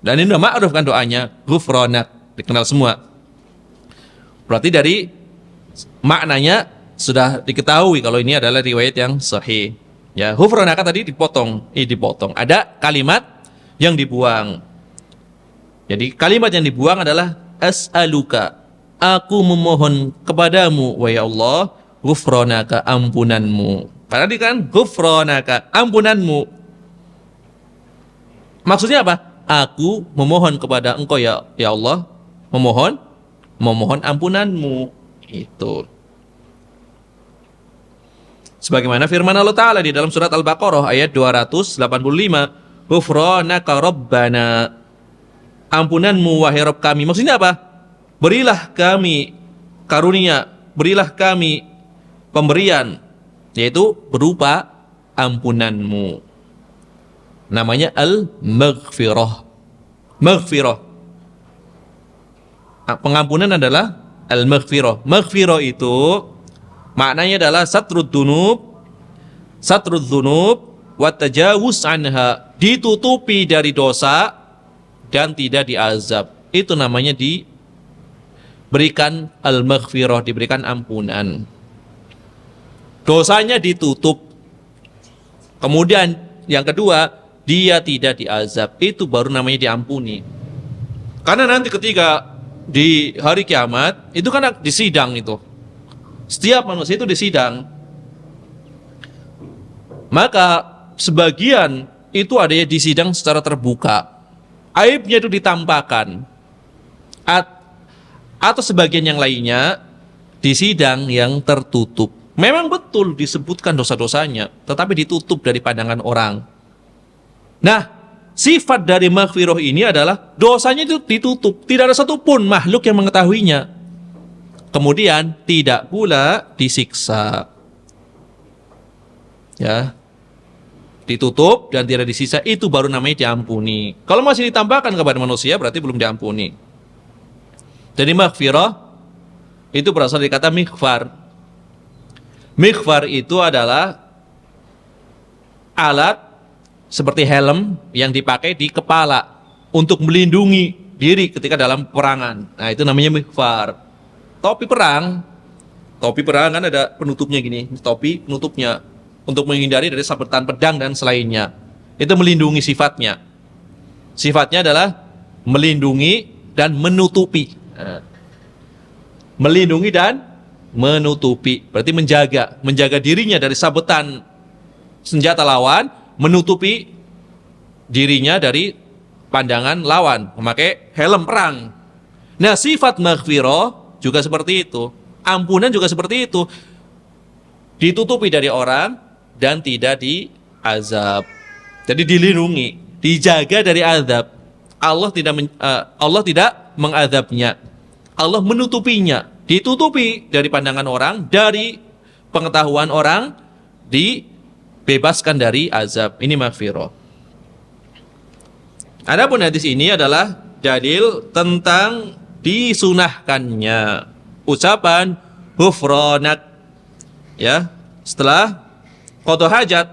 dan ini udah ma'ruf kan doanya, ghufranak, dikenal semua. Berarti dari maknanya sudah diketahui kalau ini adalah riwayat yang sahih. Ya, ghufranaka tadi dipotong. Ada kalimat yang dibuang. Jadi kalimat yang dibuang adalah as'aluka, aku memohon kepadamu wahai Allah, ghufranaka, ampunanmu. Karena kan ghufranaka, ampunanmu. Maksudnya apa? Aku memohon kepada engkau ya Allah, memohon ampunanmu. Itu. Sebagaimana firman Allah Ta'ala di dalam surat Al-Baqarah ayat 285, ghufranaka rabbana, ampunanmu wahai Rabb kami. Maksudnya apa? Berilah kami karunia, berilah kami pemberian, yaitu berupa ampunanmu. Namanya al-maghfirah. Maghfirah, pengampunan adalah al-maghfirah. Maghfirah itu maknanya adalah satrud dzunub wa tajawuz anha, ditutupi dari dosa dan tidak diazab. Itu namanya diberikan al-maghfirah, diberikan ampunan. Dosanya ditutup. Kemudian yang kedua, dia tidak diazab. Itu baru namanya diampuni. Karena nanti ketika di hari kiamat itu kan disidang itu. Setiap manusia itu disidang. Maka sebagian itu ada yang disidang secara terbuka. Aibnya itu ditampakkan. Atau sebagian yang lainnya disidang yang tertutup. Memang betul disebutkan dosa-dosanya, tetapi ditutup dari pandangan orang. Nah, sifat dari maghfirah ini adalah dosanya itu ditutup. Tidak ada satupun makhluk yang mengetahuinya. Kemudian tidak pula disiksa. Ya, ditutup dan tidak disisa, itu baru namanya diampuni. Kalau masih ditambahkan kepada manusia berarti belum diampuni. Jadi maghfirah itu berasal dari kata mighfar. Mighfar itu adalah alat seperti helm yang dipakai di kepala untuk melindungi diri ketika dalam peperangan. Nah, itu namanya mighfar. Topi perang kan ada penutupnya gini, topi penutupnya untuk menghindari dari sabetan pedang dan selainnya. Itu melindungi sifatnya. Sifatnya adalah melindungi dan menutupi. Melindungi dan menutupi. Berarti menjaga dirinya dari sabetan senjata lawan, menutupi dirinya dari pandangan lawan, memakai helm perang. Nah, sifat maghfirah juga seperti itu. Ampunan juga seperti itu. Ditutupi dari orang dan tidak diazab. Jadi dilindungi, dijaga dari azab. Allah tidak mengazabnya. Allah menutupinya, ditutupi dari pandangan orang, dari pengetahuan orang, dibebaskan dari azab. Ini maghfirah. Adapun hadis ini adalah dalil tentang disunahkannya ucapan ghufranak, ya, setelah qada hajat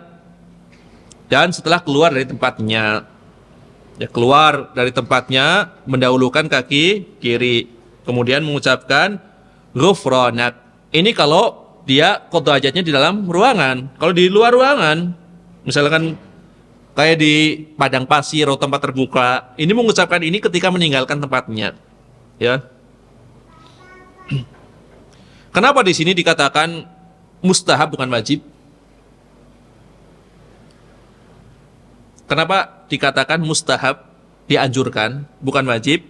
dan setelah keluar dari tempatnya. Ya, keluar dari tempatnya mendahulukan kaki kiri, kemudian mengucapkan ghufranak. Ini kalau dia qada hajatnya di dalam ruangan. Kalau di luar ruangan, misalkan kayak di padang pasir atau tempat terbuka, ini mengucapkan ini ketika meninggalkan tempatnya. Ya. Kenapa di sini dikatakan mustahab bukan wajib? Kenapa dikatakan mustahab, dianjurkan, bukan wajib?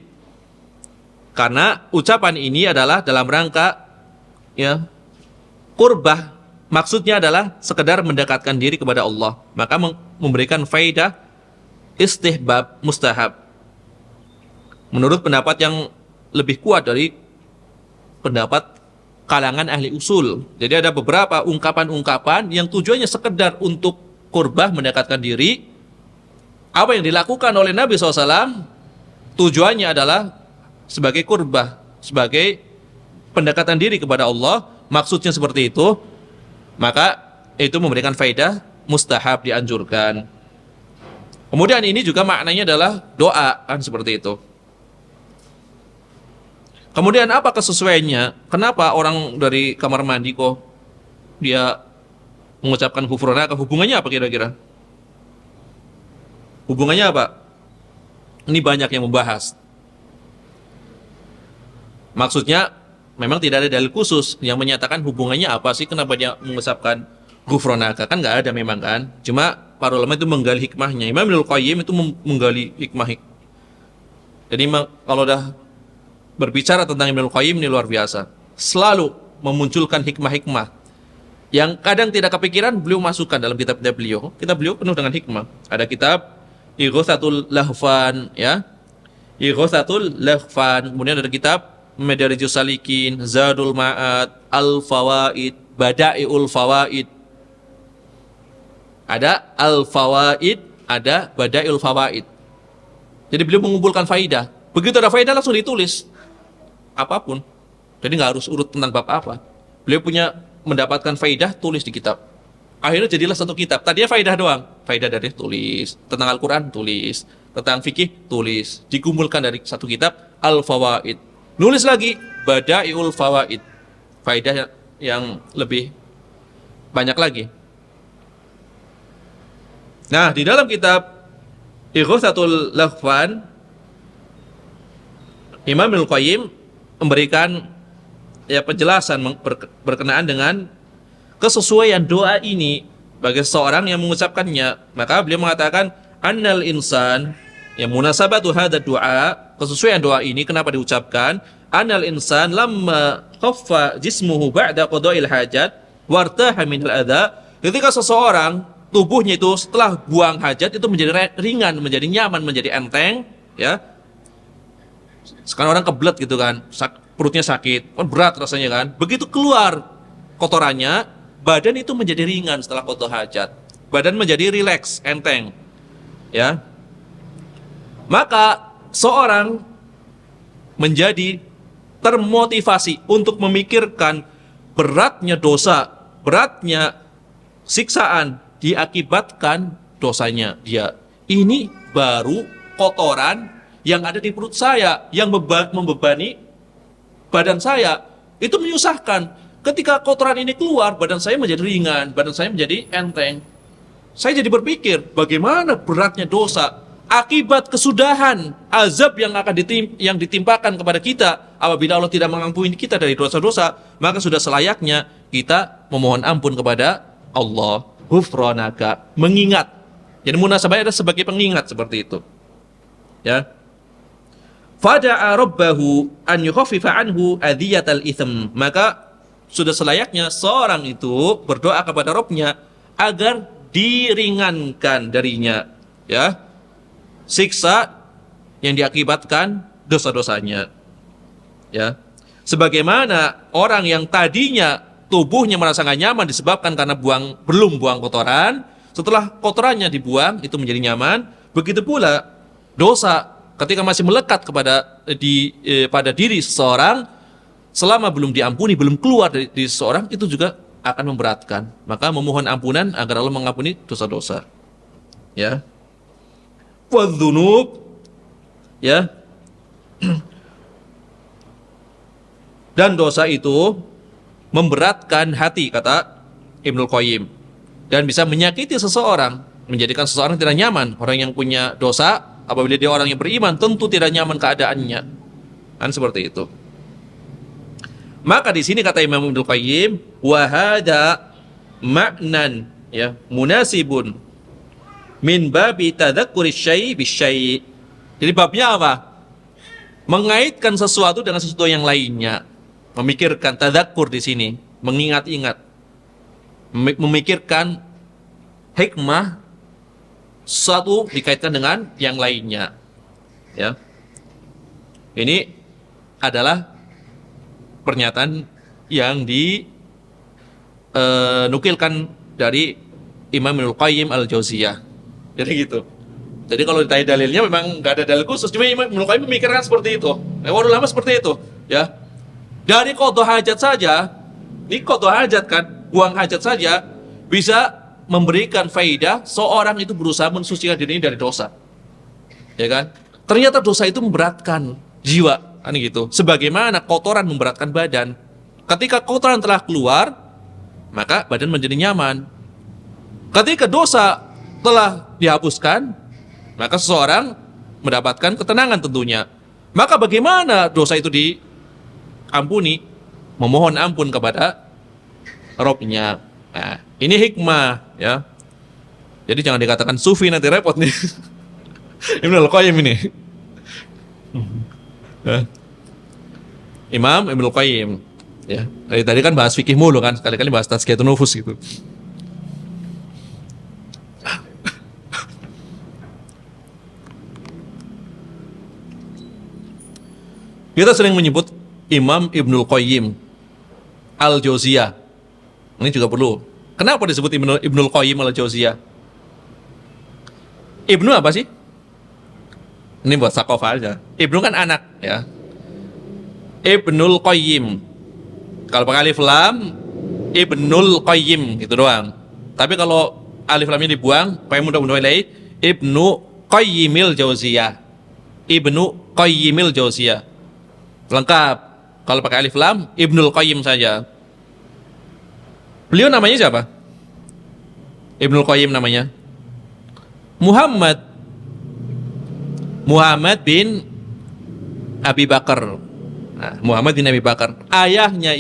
Karena ucapan ini adalah dalam rangka, ya, qurbah. Maksudnya adalah sekedar mendekatkan diri kepada Allah. Maka memberikan faedah istihbab, mustahab. Menurut pendapat yang lebih kuat dari pendapat kalangan ahli usul. Jadi ada beberapa ungkapan-ungkapan yang tujuannya sekedar untuk qurbah, mendekatkan diri. Apa yang dilakukan oleh Nabi SAW tujuannya adalah sebagai qurbah, sebagai pendekatan diri kepada Allah. Maksudnya seperti itu. Maka itu memberikan faedah mustahab, dianjurkan. Kemudian ini juga maknanya adalah doa, kan seperti itu. Kemudian apa kesesuaiannya? Kenapa orang dari kamar mandi kok dia mengucapkan ghufranaka? Hubungannya apa kira-kira? Hubungannya apa? Ini banyak yang membahas. Maksudnya memang tidak ada dalil khusus yang menyatakan hubungannya apa sih, kenapa dia mengucapkan ghufranaka, kan nggak ada memang kan. Cuma para ulama itu menggali hikmahnya. Imam Ibnul Qayyim itu menggali hikmah. Jadi kalau udah berbicara tentang Ibnul Qayyim ini luar biasa. Selalu memunculkan hikmah-hikmah yang kadang tidak kepikiran, beliau masukkan dalam kitab-kitab beliau. Kitab beliau penuh dengan hikmah. Ada kitab Ighatsatul Lahfan, ya. Ighatsatul Lahfan. Kemudian ada kitab Madarijus Salikin, Zadul Ma'ad, Al-Fawaid, Bada'iul Fawaid. Ada Al-Fawaid, ada Bada'iul Fawaid. Jadi beliau mengumpulkan faidah. Begitu ada faidah langsung ditulis. Apapun. Jadi nggak harus urut tentang bab apa. Beliau punya mendapatkan faidah, tulis di kitab. Akhirnya jadilah satu kitab. Tadinya faidah doang. Faidah dari tulis. Tentang Al-Quran, tulis. Tentang fikih, tulis. Dikumpulkan dari satu kitab, Al-Fawaid. Nulis lagi Bada'iul Fawaid, faedah yang lebih banyak lagi. Nah, di dalam kitab Ighatsatul Lahfan, Imam Ibnul Qayyim memberikan penjelasan berkenaan dengan kesesuaian doa ini bagi seseorang yang mengucapkannya. Maka beliau mengatakan annal insan, yang munasabatu hadza doa, kesesuaian doa ini kenapa diucapkan? Anal insan lamma khaffa jismuhu ba'da qada'il hajat, wartaha minal adza. Ketika seseorang tubuhnya itu setelah buang hajat itu menjadi ringan, menjadi nyaman, menjadi enteng, ya. Sekarang orang kebelet gitu kan, perutnya sakit, kan berat rasanya kan. Begitu keluar kotorannya, badan itu menjadi ringan setelah kotor hajat. Badan menjadi rileks, enteng. Ya. Maka seorang menjadi termotivasi untuk memikirkan beratnya dosa, beratnya siksaan diakibatkan dosanya dia. Ini baru kotoran yang ada di perut saya, yang membebani badan saya. Itu menyusahkan. Ketika kotoran ini keluar, badan saya menjadi ringan, badan saya menjadi enteng. Saya jadi berpikir, bagaimana beratnya dosa, akibat kesudahan azab yang akan ditimpakan kepada kita apabila Allah tidak mengampuni kita dari dosa-dosa, maka sudah selayaknya kita memohon ampun kepada Allah. Ghufranaka, mengingat. Jadi munasabahnya ada sebagai pengingat seperti itu. Ya. Fada'a rabbahu an yukhaffifa anhu adhiyatal itsm. Maka sudah selayaknya seorang itu berdoa kepada Rabbnya agar diringankan darinya, ya, siksa yang diakibatkan dosa-dosanya. Ya. Sebagaimana orang yang tadinya tubuhnya merasa nggak nyaman disebabkan karena belum buang kotoran, setelah kotorannya dibuang itu menjadi nyaman. Begitu pula dosa ketika masih melekat pada diri seseorang, selama belum diampuni, belum keluar dari seseorang, itu juga akan memberatkan. Maka memohon ampunan agar Allah mengampuni dosa-dosa. Ya. Wadzunub, ya. Dan dosa itu memberatkan hati, kata Ibnul Qayyim, dan bisa menyakiti seseorang, menjadikan seseorang tidak nyaman. Orang yang punya dosa, apabila dia orang yang beriman, tentu tidak nyaman keadaannya. Kan seperti itu. Maka di sini kata Imam Ibnul Qayyim, wa hada ma'nan, ya, munasibun min babi tadzakkuri syai' bisyai'. Jadi babnya apa? Mengaitkan sesuatu dengan sesuatu yang lainnya. Memikirkan, tadzakkur di sini, mengingat-ingat. Memikirkan hikmah sesuatu dikaitkan dengan yang lainnya. Ya. Ini adalah pernyataan yang dinukilkan dari Imam Ibnul Qayyim Al-Jauziyah. Jadi gitu. Jadi kalau ditanya dalilnya memang nggak ada dalil khusus, cuma Imam Ibnul Qayyim memikirkan seperti itu. Ulama seperti itu, ya. Dari qadha hajat saja, ini qadha hajat kan, buang hajat saja bisa memberikan faidah seorang itu berusaha mensucikan dirinya dari dosa. Ya kan? Ternyata dosa itu memberatkan jiwa, kan gitu. Sebagaimana kotoran memberatkan badan. Ketika kotoran telah keluar, maka badan menjadi nyaman. Ketika dosa telah dihapuskan, maka seseorang mendapatkan ketenangan tentunya. Maka bagaimana dosa itu diampuni? Memohon ampun kepada Rabbnya. Nah, ini hikmah, ya. Jadi jangan dikatakan sufi nanti repot nih. Ibnul Qayyim ini. Imam Ibnul Qayyim, ya. Tadi kan bahas fikih mulu kan, sekali-kali bahas tazkiyatun nufus gitu. Kita sering menyebut Imam Ibnul Qayyim Al-Jauziyah. Ini juga perlu. Kenapa disebut Ibnul Qayyim Al-Jauziyah? Ibnu apa sih? Ini buat sakofah aja. Ibnu kan anak, ya. Ibnul Qayyim. Kalau pakai alif lam, Ibnul Qayyim gitu doang. Tapi kalau alif lamnya dibuang, mudah-mudahan Ibnu Qayyimil Jauziyah. Ibnu Qayyimil Jauziyah. Lengkap. Kalau pakai alif lam, Ibnul Qayyim saja. Beliau namanya siapa? Ibnul Qayyim namanya Muhammad bin Abi Bakar. Nah, Muhammad bin Abi Bakar. Ayahnya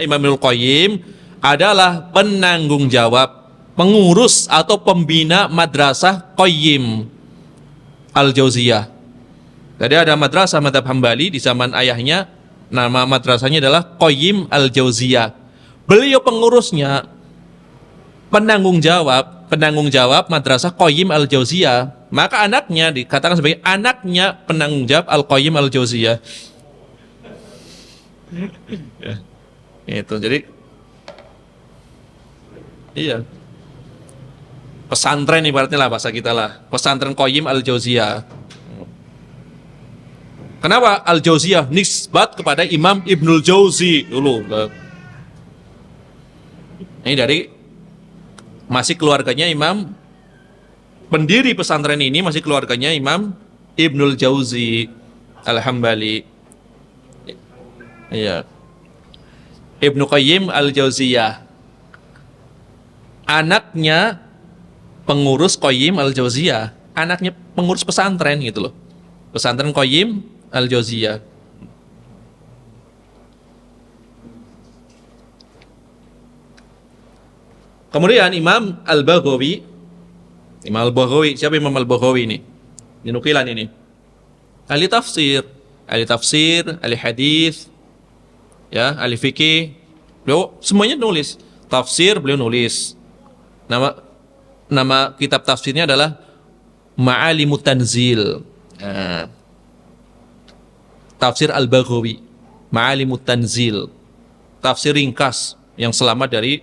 Imam Ibnul Qayyim adalah penanggung jawab, pengurus atau pembina madrasah Qayyim Al-Jauziyah. Jadi ada madrasah mazhab Hambali di zaman ayahnya, nama madrasahnya adalah Qayyim Al-Jauziyah. Beliau pengurusnya, penanggung jawab Madrasah Qayyim Al-Jauziyah. Maka anaknya dikatakan sebagai anaknya penanggung jawab Al-Qayyim Al-Jauziyah. Itu jadi iya. Pesantren ibaratnya lah bahasa kita lah. Pesantren Qayyim Al-Jauziyah. Kenapa Al-Jauziyah? Nisbat kepada Imam Ibnul Jauzi dulu. Ini dari masih keluarganya Imam, pendiri pesantren ini masih keluarganya Imam Ibnul Jauzi Al-Hambali. Iya. Ibnu Qayyim Al-Jauziyah. Anaknya pengurus Qayyim Al-Jauziyah, anaknya pengurus pesantren gitu loh. Pesantren Qayyim Al-Jauziyah. Kemudian Imam Al-Baghawi. Imam Al-Baghawi, siapa Imam Al-Baghawi ini? Dinukilan ini. Ahli tafsir, ahli hadis, ya, ahli fikih. Beliau semuanya nulis. Tafsir beliau nulis. Nama kitab tafsirnya adalah Ma'alimut Tanzil. Tafsir Al-Baghawi, Ma'alimut Tanzil. Tafsir ringkas yang selamat dari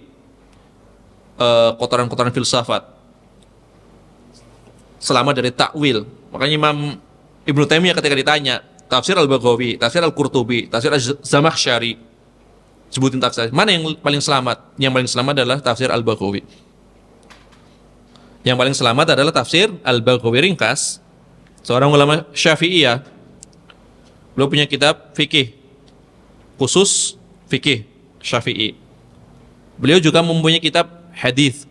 kotoran-kotoran filsafat. Selamat dari takwil. Makanya Imam Ibnu Taimiyah ketika ditanya, tafsir Al-Baghawi, tafsir Al-Qurtubi, tafsir Az-Zamakhsyari, sebutin tafsir. Mana yang paling selamat? Yang paling selamat adalah tafsir Al-Baghawi. Yang paling selamat adalah tafsir Al-Baghawi ringkas. Seorang ulama Syafi'iyah. Beliau punya kitab fikih, khusus fikih Syafi'i. Beliau juga mempunyai kitab hadis,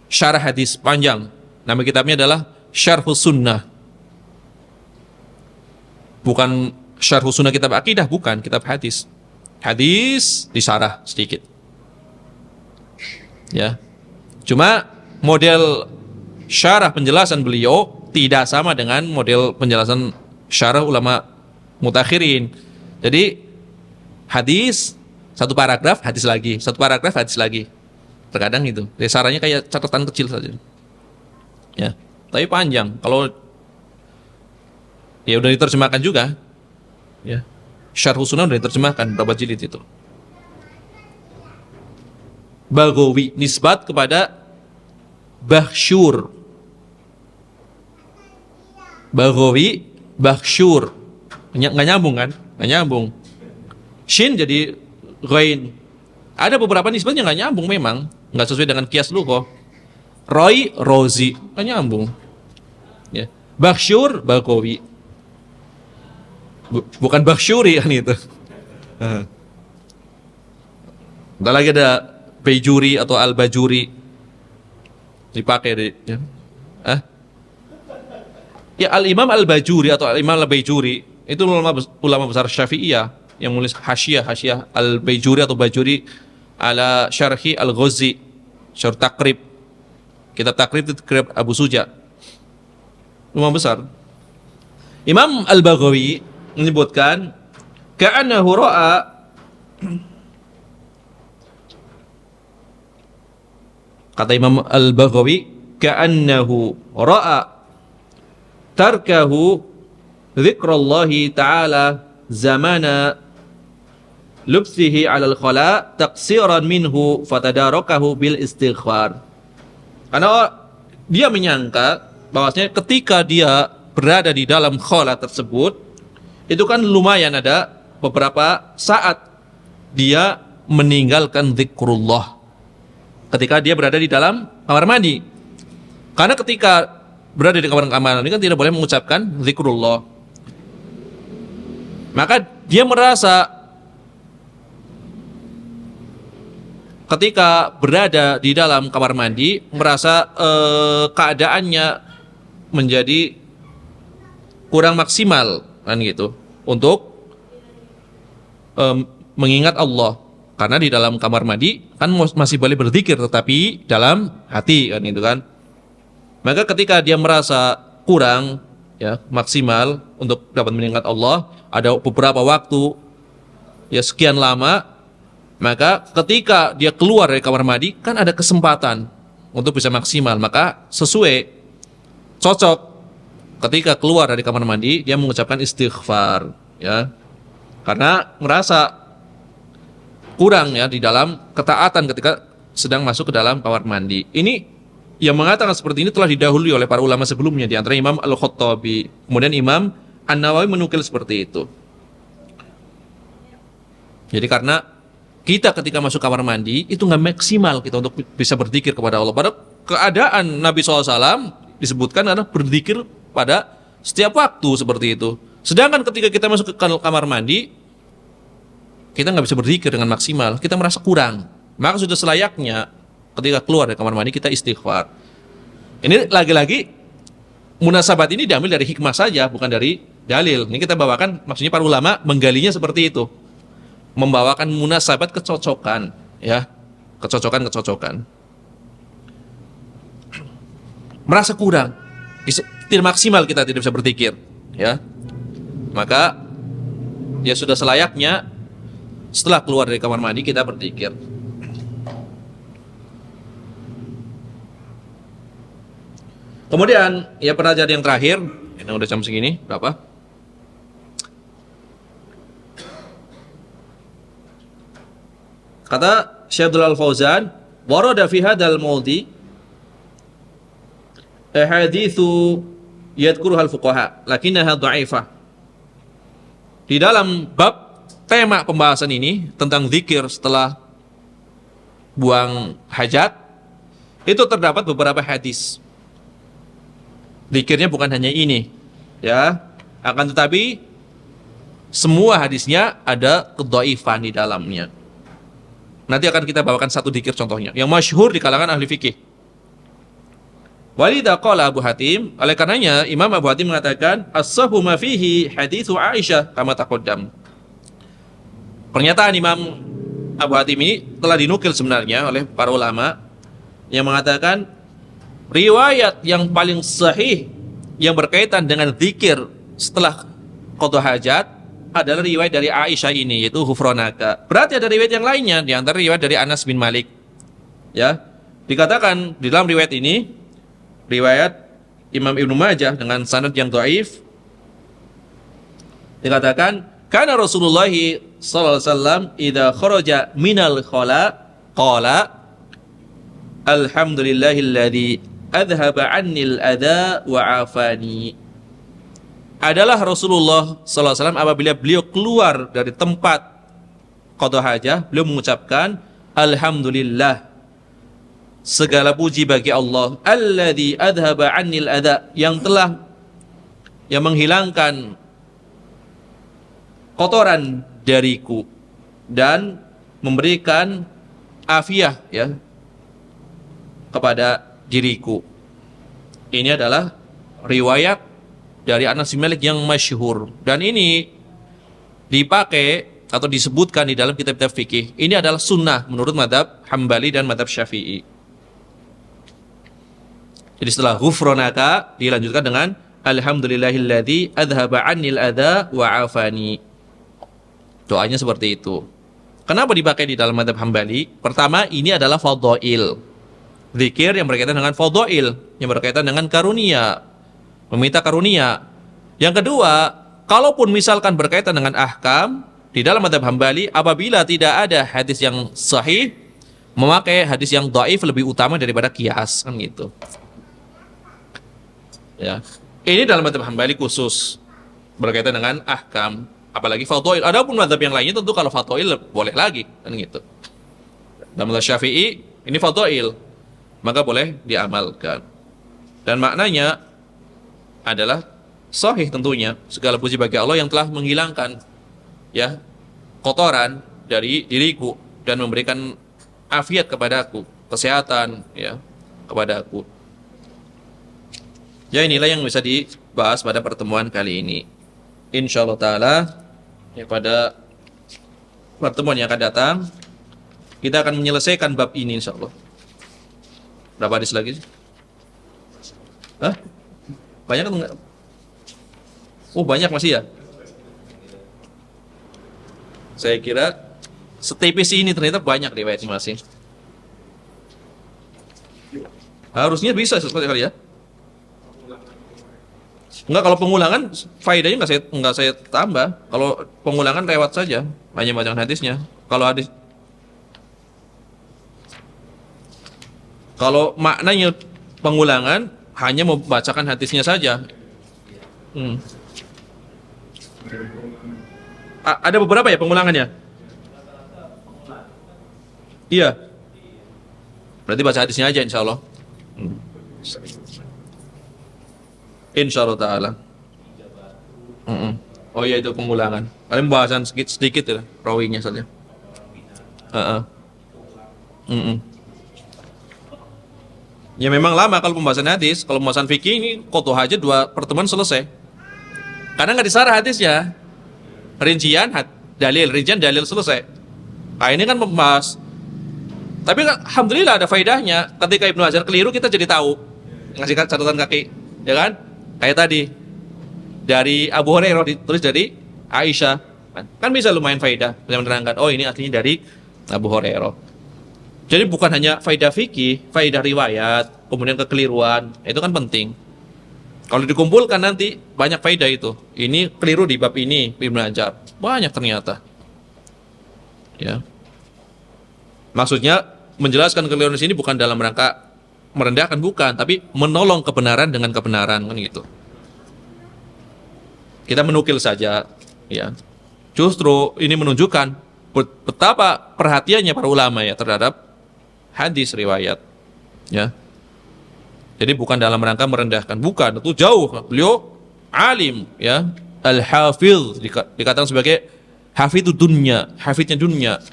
syarah hadis panjang. Nama kitabnya adalah Syarhus Sunnah. Bukan Syarhus Sunnah kitab akidah, bukan, kitab hadis. Hadis disarah sedikit. Ya. Cuma model syarah penjelasan beliau tidak sama dengan model penjelasan syarah ulama mutakhirin. Jadi hadis satu paragraf hadis lagi, satu paragraf hadis lagi. Terkadang itu. Sarannya kayak catatan kecil saja. Ya, tapi panjang. Kalau ya udah diterjemahkan juga. Ya. Syarhus Sunnah udah diterjemahkan berapa jilid itu. Baghawi nisbat kepada Bakhsyur. Baghawi Bakhsyur. Nggak nyambung kan? Nggak nyambung. Shin jadi ghain. Ada beberapa nisbatnya nggak nyambung memang, nggak sesuai dengan kias lughah. Roy Rozi nggak nyambung. Ya. Bakhsyur Baghawi. Bukan Bakhsyuri kan itu. Entar lagi ada Bajuri atau Al-Bajuri dipakai di ya. Ya Al-Imam Al-Bajuri atau Al-Imam Al-Bajuri itu ulama besar Syafi'iyah yang menulis hasyiah Al-Bajuri atau Bajuri ala Syarhi Al-Ghazi, Syarh Takrib. Kitab Takrib itu kitab Abu Suja. Ulama besar. Imam Al-Baghawi menyebutkan ka'annahu ra'a kata Imam Al-Baghawi ka'annahu ra'a tarkahu dzikrallahi ta'ala zamana lubsihi 'alal khala taqsiran minhu fatadarakahu bil istighfar. Karena dia menyangka bahwasanya ketika dia berada di dalam khala tersebut itu kan lumayan ada beberapa saat dia meninggalkan zikrullah ketika dia berada di dalam kamar mandi. Karena ketika berada di kamar mandi kan tidak boleh mengucapkan zikrullah. Maka dia merasa ketika berada di dalam kamar mandi merasa keadaannya menjadi kurang maksimal kan gitu untuk mengingat Allah, karena di dalam kamar mandi kan masih boleh berzikir tetapi dalam hati kan itu kan. Maka ketika dia merasa kurang ya maksimal untuk dapat mengingat Allah, ada beberapa waktu ya sekian lama, Maka ketika dia keluar dari kamar mandi kan ada kesempatan untuk bisa maksimal, maka sesuai, cocok ketika keluar dari kamar mandi dia mengucapkan istighfar, ya, karena merasa kurang ya di dalam ketaatan ketika sedang masuk ke dalam kamar mandi. Ini yang mengatakan seperti ini telah didahului oleh para ulama sebelumnya, di antara Imam Al-Khattabi, kemudian Imam An-Nawawi menukil seperti itu. Jadi karena kita ketika masuk kamar mandi itu nggak maksimal kita untuk bisa berzikir kepada Allah. Pada keadaan Nabi SAW disebutkan adalah berzikir pada setiap waktu seperti itu. Sedangkan ketika kita masuk ke kamar mandi, kita nggak bisa berzikir dengan maksimal, kita merasa kurang. Maka sudah selayaknya ketika keluar dari kamar mandi kita istighfar. Ini lagi-lagi munasabat ini diambil dari hikmah saja, bukan dari dalil. Ini kita bawakan, maksudnya para ulama menggalinya seperti itu. Membawakan munasabat kecocokan, ya, kecocokan. Merasa kurang, tidak maksimal kita tidak bisa berzikir, ya. Maka ya sudah selayaknya setelah keluar dari kamar mandi kita berzikir. Kemudian ya pelajaran yang terakhir, ini udah jam segini, berapa? Kata Syekh Abdul Al-Fauzan, warada fi hadzal mawdi ahaditsu yadhkuruha al-fuqaha lakinnaha dha'ifah. Di dalam bab tema pembahasan ini tentang zikir setelah buang hajat, itu terdapat beberapa hadis. Zikirnya bukan hanya ini, ya, akan tetapi semua hadisnya ada kedhaifan di dalamnya. Nanti akan kita bawakan satu dzikir contohnya yang masyhur di kalangan ahli fikih. Walidha qala Abu Hatim, oleh karenanya Imam Abu Hatim mengatakan as-sahhu ma fihi haditsu Aisyah kama taqaddam. Pernyataan Imam Abu Hatim ini telah dinukil sebenarnya oleh para ulama yang mengatakan riwayat yang paling sahih yang berkaitan dengan zikir setelah qada hajat adalah riwayat dari Aisyah ini, yaitu ghufranaka. Berarti ada riwayat yang lainnya, di antara riwayat dari Anas bin Malik. Ya, dikatakan di dalam riwayat ini, riwayat Imam Ibnu Majah dengan sanad yang dhaif, dikatakan kana Rasulullah sallallahu alaihi wasallam idza kharaja minal khala qala alhamdulillahilladzi adhhaba 'annil adha wa 'afani. Adalah Rasulullah sallallahu alaihi wasallam apabila beliau keluar dari tempat qada hajah, beliau mengucapkan alhamdulillah, segala puji bagi Allah, alladzi adhhaba 'annil adha, yang menghilangkan kotoran dariku dan memberikan afiah, ya, kepada diriku. Ini adalah riwayat dari Anas bin Malik yang masyhur, dan ini dipakai atau disebutkan di dalam kitab-kitab fikih. Ini adalah sunnah menurut madhab Hambali dan madhab Syafi'i. Jadi setelah ghufranaka dilanjutkan dengan alhamdulillahilladzi adhhaba 'annil adha wa 'afani. Doanya seperti itu. Kenapa dipakai di dalam madhab Hambali? Pertama, ini adalah fadhail. Zikir yang berkaitan dengan fadhail, yang berkaitan dengan karunia, meminta karunia. Yang kedua, kalaupun misalkan berkaitan dengan ahkam, di dalam madhab Hambali apabila tidak ada hadis yang sahih, memakai hadis yang dhaif lebih utama daripada qiyas, kan gitu. Ya. Ini dalam madhab Hambali khusus berkaitan dengan ahkam, apalagi fadhail. Adapun madhab yang lainnya tentu kalau fadhail boleh lagi, kan gitu. Dalam madhab Syafi'i ini fadhail, maka boleh diamalkan. Dan maknanya adalah sahih tentunya, segala puji bagi Allah yang telah menghilangkan, ya, kotoran dari diriku dan memberikan afiat kepadaku, kesehatan, ya, kepadaku. Ya, inilah yang bisa dibahas pada pertemuan kali ini. Insyaallah taala, ya, pada pertemuan yang akan datang kita akan menyelesaikan bab ini insyaallah. Berapa hadis lagi? Hah? Banyak atau enggak? Oh, banyak masih ya? Saya kira setipis ini ternyata banyak riwayatnya masih. Harusnya bisa seperti kali ya. Enggak, kalau pengulangan faedahnya enggak saya tambah. Kalau pengulangan lewat saja, hanya bacaan hadisnya. Kalau maknanya pengulangan hanya membacakan hadisnya saja. Hmm. Ada beberapa ya pengulangannya? Iya. Berarti baca hadisnya aja insya Allah. Insya Allah Ta'ala. Oh iya, itu pengulangan. Paling pembahasan sedikit ya, rawinya saja. Heeh. Ya memang lama kalau pembahasan hadis. Kalau pembahasan fikih ini kotoh aja 2 pertemuan selesai. Karena nggak disarah hadisnya. Rincian dalil selesai. Nah ini kan membahas. Tapi alhamdulillah ada faedahnya. Ketika Ibnu Hajar keliru kita jadi tahu. Ngasih catatan kaki, ya kan? Kayak tadi dari Abu Hurairah ditulis dari Aisyah. Kan bisa lumayan faedah, bisa menerangkan. Oh ini artinya dari Abu Hurairah. Jadi bukan hanya faedah fikih, faedah riwayat, kemudian kekeliruan, itu kan penting. Kalau dikumpulkan nanti banyak faedah itu. Ini keliru di bab ini, Ibnu Hajar. Banyak ternyata. Ya. Maksudnya menjelaskan kekeliruan di sini bukan dalam rangka merendahkan, bukan, tapi menolong kebenaran dengan kebenaran kan gitu. Kita menukil saja, ya. Justru ini menunjukkan betapa perhatiannya para ulama ya terhadap hadis riwayat, ya. Jadi bukan dalam rangka merendahkan, bukan, itu jauh. Beliau alim, ya, al-hafiz, dikatakan sebagai hafidud dunya, hafidnya dunya,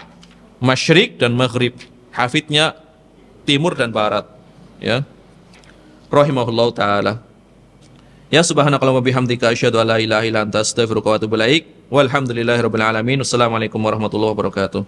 masyrik dan maghrib, hafidnya timur dan barat, ya. Rahimahullahu taala. Ya subhanakallahumma bihamdika asyhadu an la ilaha illa anta astaghfiruka wa atubu ilaik. Walhamdulillahirabbil alamin. Wassalamualaikum warahmatullahi wabarakatuh.